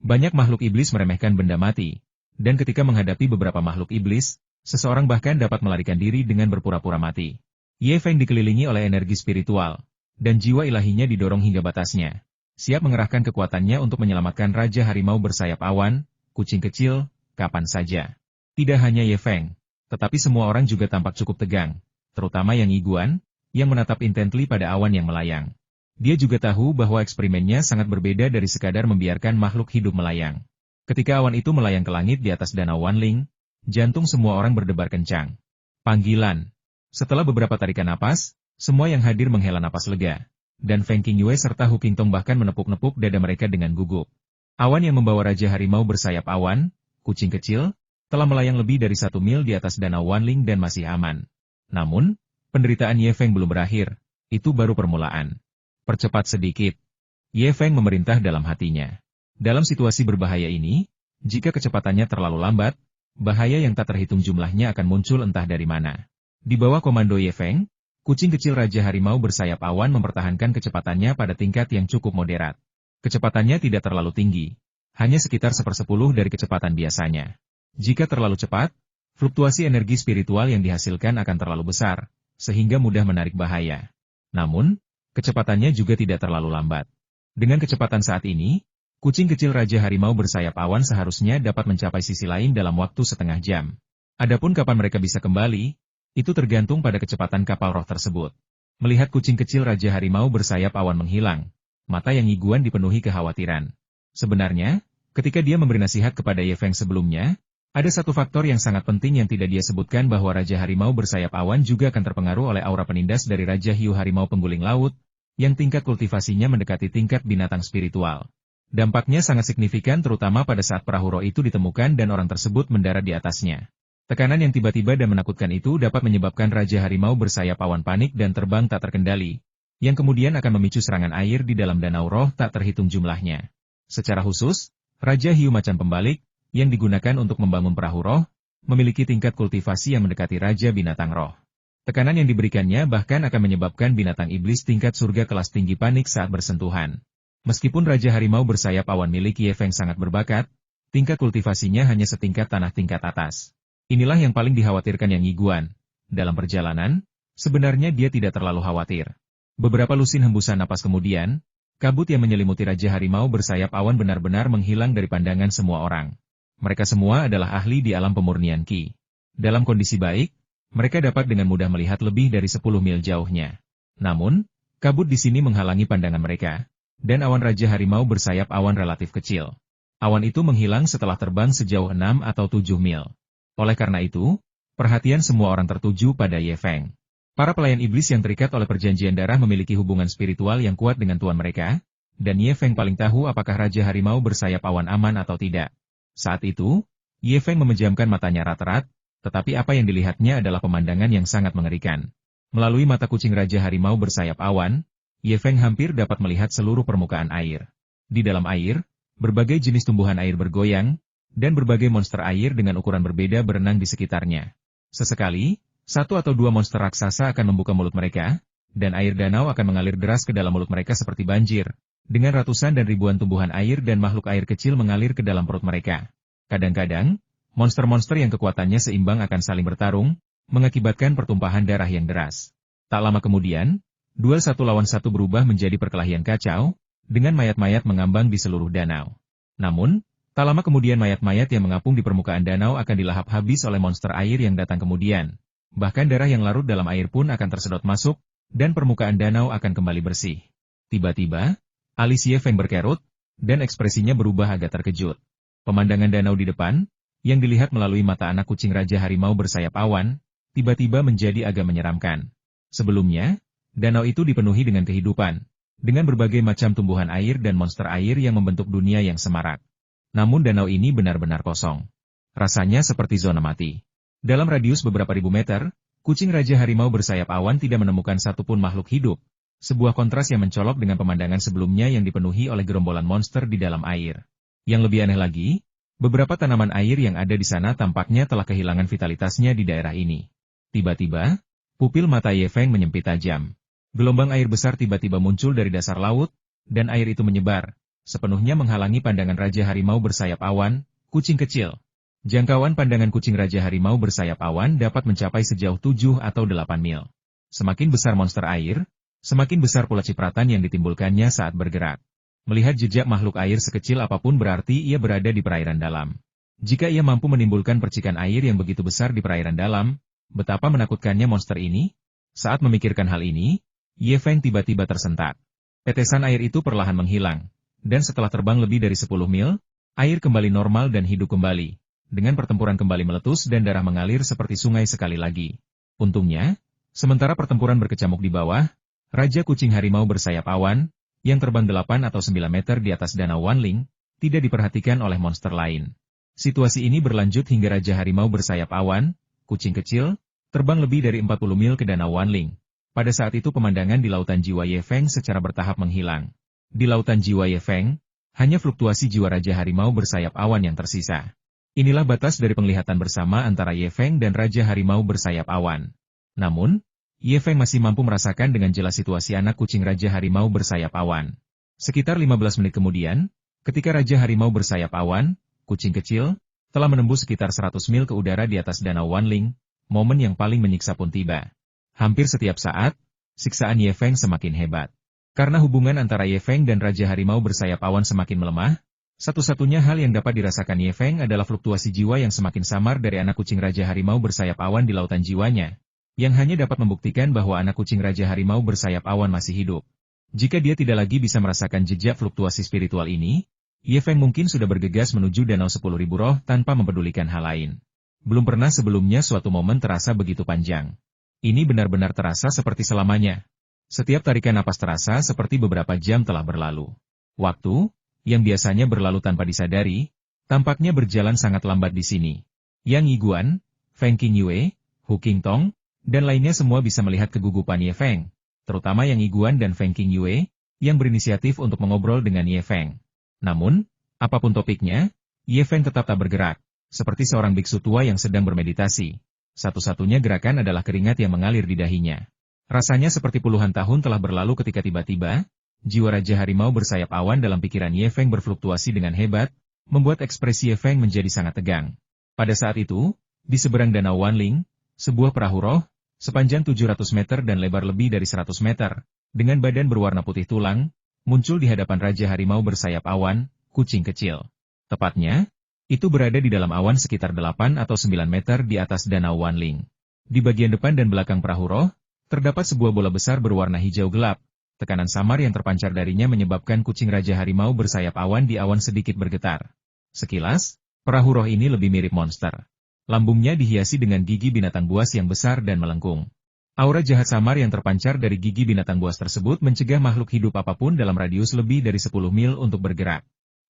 Banyak makhluk iblis meremehkan benda mati, dan ketika menghadapi beberapa makhluk iblis, seseorang bahkan dapat melarikan diri dengan berpura-pura mati. Ye Feng dikelilingi oleh energi spiritual, dan jiwa ilahinya didorong hingga batasnya. Siap mengerahkan kekuatannya untuk menyelamatkan Raja Harimau bersayap awan, kucing kecil, kapan saja. Tidak hanya Ye Feng, tetapi semua orang juga tampak cukup tegang, terutama Yang Yiguan, yang menatap intently pada awan yang melayang. Dia juga tahu bahwa eksperimennya sangat berbeda dari sekadar membiarkan makhluk hidup melayang. Ketika awan itu melayang ke langit di atas Danau Wanling, jantung semua orang berdebar kencang. Panggilan. Setelah beberapa tarikan napas, semua yang hadir menghela napas lega. Dan Feng Qingyue serta Hu Qingtong bahkan menepuk-nepuk dada mereka dengan gugup. Awan yang membawa Raja Harimau bersayap awan, kucing kecil, telah melayang lebih dari 1 mil di atas Danau Wanling dan masih aman. Namun, penderitaan Ye Feng belum berakhir. Itu baru permulaan. Percepat sedikit. Ye Feng memerintah dalam hatinya. Dalam situasi berbahaya ini, jika kecepatannya terlalu lambat, bahaya yang tak terhitung jumlahnya akan muncul entah dari mana. Di bawah komando Ye Feng, kucing kecil Raja Harimau bersayap awan mempertahankan kecepatannya pada tingkat yang cukup moderat. Kecepatannya tidak terlalu tinggi, hanya sekitar 1/10 dari kecepatan biasanya. Jika terlalu cepat, fluktuasi energi spiritual yang dihasilkan akan terlalu besar, sehingga mudah menarik bahaya. Namun, kecepatannya juga tidak terlalu lambat. Dengan kecepatan saat ini, kucing kecil Raja Harimau bersayap awan seharusnya dapat mencapai sisi lain dalam waktu setengah jam. Adapun kapan mereka bisa kembali, itu tergantung pada kecepatan kapal roh tersebut. Melihat kucing kecil Raja Harimau bersayap awan menghilang, mata Yang Yiguan dipenuhi kekhawatiran. Sebenarnya, ketika dia memberi nasihat kepada Ye Feng sebelumnya, ada satu faktor yang sangat penting yang tidak dia sebutkan bahwa Raja Harimau bersayap awan juga akan terpengaruh oleh aura penindas dari Raja Hiu Harimau Pengguling Laut, yang tingkat kultivasinya mendekati tingkat binatang spiritual. Dampaknya sangat signifikan terutama pada saat perahu roh itu ditemukan dan orang tersebut mendarat di atasnya. Tekanan yang tiba-tiba dan menakutkan itu dapat menyebabkan Raja Harimau bersayap awan panik dan terbang tak terkendali, yang kemudian akan memicu serangan air di dalam danau roh tak terhitung jumlahnya. Secara khusus, Raja Hiu Macan Pembalik, yang digunakan untuk membangun perahu roh, memiliki tingkat kultivasi yang mendekati Raja Binatang Roh. Tekanan yang diberikannya bahkan akan menyebabkan binatang iblis tingkat surga kelas tinggi panik saat bersentuhan. Meskipun Raja Harimau bersayap awan milik Ye Feng sangat berbakat, tingkat kultivasinya hanya setingkat tanah tingkat atas. Inilah yang paling dikhawatirkan Yang Yiguan. Dalam perjalanan, sebenarnya dia tidak terlalu khawatir. Beberapa lusin hembusan napas kemudian, kabut yang menyelimuti Raja Harimau bersayap awan benar-benar menghilang dari pandangan semua orang. Mereka semua adalah ahli di alam pemurnian Qi. Dalam kondisi baik, mereka dapat dengan mudah melihat lebih dari 10 mil jauhnya. Namun, kabut di sini menghalangi pandangan mereka, dan awan Raja Harimau bersayap awan relatif kecil. Awan itu menghilang setelah terbang sejauh 6 atau 7 mil. Oleh karena itu, perhatian semua orang tertuju pada Ye Feng. Para pelayan iblis yang terikat oleh perjanjian darah memiliki hubungan spiritual yang kuat dengan tuan mereka, dan Ye Feng paling tahu apakah Raja Harimau bersayap awan aman atau tidak. Saat itu, Ye Feng memejamkan matanya rat-rat, tetapi apa yang dilihatnya adalah pemandangan yang sangat mengerikan. Melalui mata kucing Raja Harimau bersayap awan, Ye Feng hampir dapat melihat seluruh permukaan air. Di dalam air, berbagai jenis tumbuhan air bergoyang, dan berbagai monster air dengan ukuran berbeda berenang di sekitarnya. Sesekali, satu atau dua monster raksasa akan membuka mulut mereka, dan air danau akan mengalir deras ke dalam mulut mereka seperti banjir, dengan ratusan dan ribuan tumbuhan air dan makhluk air kecil mengalir ke dalam perut mereka. Kadang-kadang, monster-monster yang kekuatannya seimbang akan saling bertarung, mengakibatkan pertumpahan darah yang deras. Tak lama kemudian, duel satu lawan satu berubah menjadi perkelahian kacau, dengan mayat-mayat mengambang di seluruh danau. Namun, tak lama kemudian mayat-mayat yang mengapung di permukaan danau akan dilahap habis oleh monster air yang datang kemudian. Bahkan darah yang larut dalam air pun akan tersedot masuk, dan permukaan danau akan kembali bersih. Tiba-tiba, alis Ye Feng berkerut, dan ekspresinya berubah agak terkejut. Pemandangan danau di depan, yang dilihat melalui mata anak kucing Raja Harimau bersayap awan, tiba-tiba menjadi agak menyeramkan. Sebelumnya, danau itu dipenuhi dengan kehidupan, dengan berbagai macam tumbuhan air dan monster air yang membentuk dunia yang semarak. Namun danau ini benar-benar kosong. Rasanya seperti zona mati. Dalam radius beberapa ribu meter, kucing Raja Harimau bersayap awan tidak menemukan satupun makhluk hidup. Sebuah kontras yang mencolok dengan pemandangan sebelumnya yang dipenuhi oleh gerombolan monster di dalam air. Yang lebih aneh lagi, beberapa tanaman air yang ada di sana tampaknya telah kehilangan vitalitasnya di daerah ini. Tiba-tiba, pupil mata Ye Feng menyempit tajam. Gelombang air besar tiba-tiba muncul dari dasar laut, dan air itu menyebar, sepenuhnya menghalangi pandangan Raja Harimau bersayap awan, kucing kecil. Jangkauan pandangan kucing Raja Harimau bersayap awan dapat mencapai sejauh 7 atau 8 mil. Semakin besar monster air, semakin besar pula cipratan yang ditimbulkannya saat bergerak. Melihat jejak makhluk air sekecil apapun berarti ia berada di perairan dalam. Jika ia mampu menimbulkan percikan air yang begitu besar di perairan dalam, betapa menakutkannya monster ini? Saat memikirkan hal ini, Ye Feng tiba-tiba tersentak. Tetesan air itu perlahan menghilang, dan setelah terbang lebih dari 10 mil, air kembali normal dan hidup kembali. Dengan pertempuran kembali meletus dan darah mengalir seperti sungai sekali lagi. Untungnya, sementara pertempuran berkecamuk di bawah, Raja Kucing Harimau bersayap awan, yang terbang 8 atau 9 meter di atas danau Wanling, tidak diperhatikan oleh monster lain. Situasi ini berlanjut hingga Raja Harimau bersayap awan, kucing kecil, terbang lebih dari 40 mil ke danau Wanling. Pada saat itu pemandangan di lautan jiwa Ye Feng secara bertahap menghilang. Di lautan jiwa Ye Feng, hanya fluktuasi jiwa Raja Harimau bersayap awan yang tersisa. Inilah batas dari penglihatan bersama antara Ye Feng dan Raja Harimau bersayap awan. Namun, Ye Feng masih mampu merasakan dengan jelas situasi anak kucing Raja Harimau bersayap awan. Sekitar 15 menit kemudian, ketika Raja Harimau bersayap awan, kucing kecil, telah menembus sekitar 100 mil ke udara di atas Danau Wanling, momen yang paling menyiksa pun tiba. Hampir setiap saat, siksaan Ye Feng semakin hebat. Karena hubungan antara Ye Feng dan Raja Harimau bersayap awan semakin melemah, satu-satunya hal yang dapat dirasakan Ye Feng adalah fluktuasi jiwa yang semakin samar dari anak kucing Raja Harimau bersayap awan di lautan jiwanya, yang hanya dapat membuktikan bahwa anak kucing Raja Harimau bersayap awan masih hidup. Jika dia tidak lagi bisa merasakan jejak fluktuasi spiritual ini, Ye Feng mungkin sudah bergegas menuju Danau 10.000 Roh tanpa mempedulikan hal lain. Belum pernah sebelumnya suatu momen terasa begitu panjang. Ini benar-benar terasa seperti selamanya. Setiap tarikan napas terasa seperti beberapa jam telah berlalu. Waktu, yang biasanya berlalu tanpa disadari, tampaknya berjalan sangat lambat di sini. Yang Yiguan, Feng Qingyue, Hu Qingtong, dan lainnya semua bisa melihat kegugupan Ye Feng, terutama Yang Yiguan dan Feng Qingyue, yang berinisiatif untuk mengobrol dengan Ye Feng. Namun, apapun topiknya, Ye Feng tetap tak bergerak, seperti seorang biksu tua yang sedang bermeditasi. Satu-satunya gerakan adalah keringat yang mengalir di dahinya. Rasanya seperti puluhan tahun telah berlalu ketika tiba-tiba, jiwa Raja Harimau bersayap awan dalam pikiran Ye Feng berfluktuasi dengan hebat, membuat ekspresi Ye Feng menjadi sangat tegang. Pada saat itu, di seberang Danau Wanling, sebuah perahu roh, sepanjang 700 meter dan lebar lebih dari 100 meter, dengan badan berwarna putih tulang, muncul di hadapan Raja Harimau bersayap awan, kucing kecil. Tepatnya, itu berada di dalam awan sekitar 8 atau 9 meter di atas Danau Wanling. Di bagian depan dan belakang perahu roh, terdapat sebuah bola besar berwarna hijau gelap. Tekanan samar yang terpancar darinya menyebabkan kucing Raja Harimau bersayap awan di awan sedikit bergetar. Sekilas, perahu roh ini lebih mirip monster. Lambungnya dihiasi dengan gigi binatang buas yang besar dan melengkung. Aura jahat samar yang terpancar dari gigi binatang buas tersebut mencegah makhluk hidup apapun dalam radius lebih dari 10 mil untuk bergerak.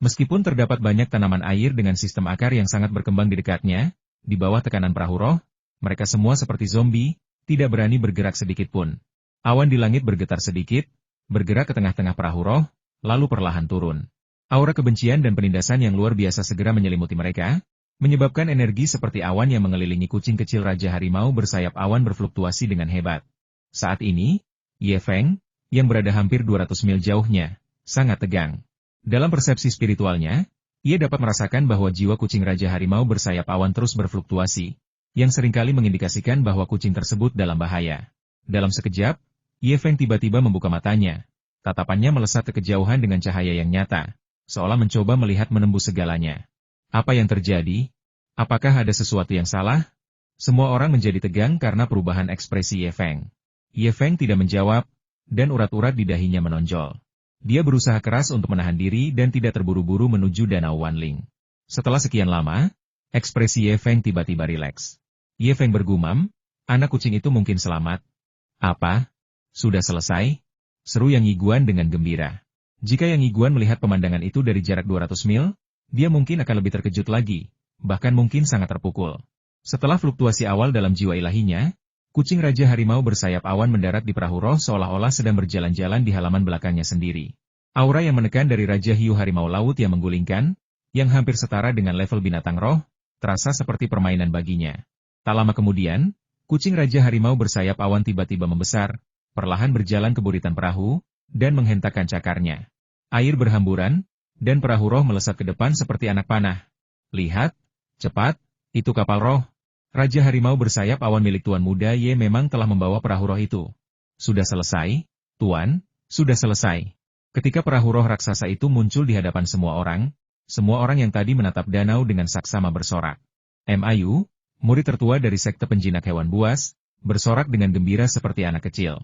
Meskipun terdapat banyak tanaman air dengan sistem akar yang sangat berkembang di dekatnya, di bawah tekanan perahu roh, mereka semua seperti zombie, tidak berani bergerak sedikit pun. Awan di langit bergetar sedikit, bergerak ke tengah-tengah perahu roh, lalu perlahan turun. Aura kebencian dan penindasan yang luar biasa segera menyelimuti mereka, menyebabkan energi seperti awan yang mengelilingi kucing kecil Raja Harimau bersayap awan berfluktuasi dengan hebat. Saat ini, Ye Feng, yang berada hampir 200 mil jauhnya, sangat tegang. Dalam persepsi spiritualnya, ia dapat merasakan bahwa jiwa kucing Raja Harimau bersayap awan terus berfluktuasi, yang seringkali mengindikasikan bahwa kucing tersebut dalam bahaya. Dalam sekejap, Ye Feng tiba-tiba membuka matanya. Tatapannya melesat ke kejauhan dengan cahaya yang nyata, seolah mencoba melihat menembus segalanya. Apa yang terjadi? Apakah ada sesuatu yang salah? Semua orang menjadi tegang karena perubahan ekspresi Ye Feng. Ye Feng tidak menjawab, dan urat-urat di dahinya menonjol. Dia berusaha keras untuk menahan diri dan tidak terburu-buru menuju Danau Wanling. Setelah sekian lama, ekspresi Ye Feng tiba-tiba rileks. Ye Feng bergumam, anak kucing itu mungkin selamat. Apa? Sudah selesai? Seru Yang Yiguan dengan gembira. Jika Yang Yiguan melihat pemandangan itu dari jarak 200 mil, dia mungkin akan lebih terkejut lagi, bahkan mungkin sangat terpukul. Setelah fluktuasi awal dalam jiwa ilahinya, kucing Raja Harimau bersayap awan mendarat di perahu roh seolah-olah sedang berjalan-jalan di halaman belakangnya sendiri. Aura yang menekan dari Raja Hiu Harimau Laut yang menggulingkan, yang hampir setara dengan level binatang roh, terasa seperti permainan baginya. Tak lama kemudian, kucing Raja Harimau bersayap awan tiba-tiba membesar, perlahan berjalan ke buritan perahu, dan menghentakkan cakarnya. Air berhamburan, dan perahu roh melesat ke depan seperti anak panah. Lihat, cepat, itu kapal roh. Raja Harimau bersayap awan milik Tuan Muda Ye memang telah membawa perahu roh itu. Sudah selesai, Tuan, sudah selesai. Ketika perahu roh raksasa itu muncul di hadapan semua orang yang tadi menatap danau dengan saksama bersorak. Mayu, murid tertua dari sekte penjinak hewan buas, bersorak dengan gembira seperti anak kecil.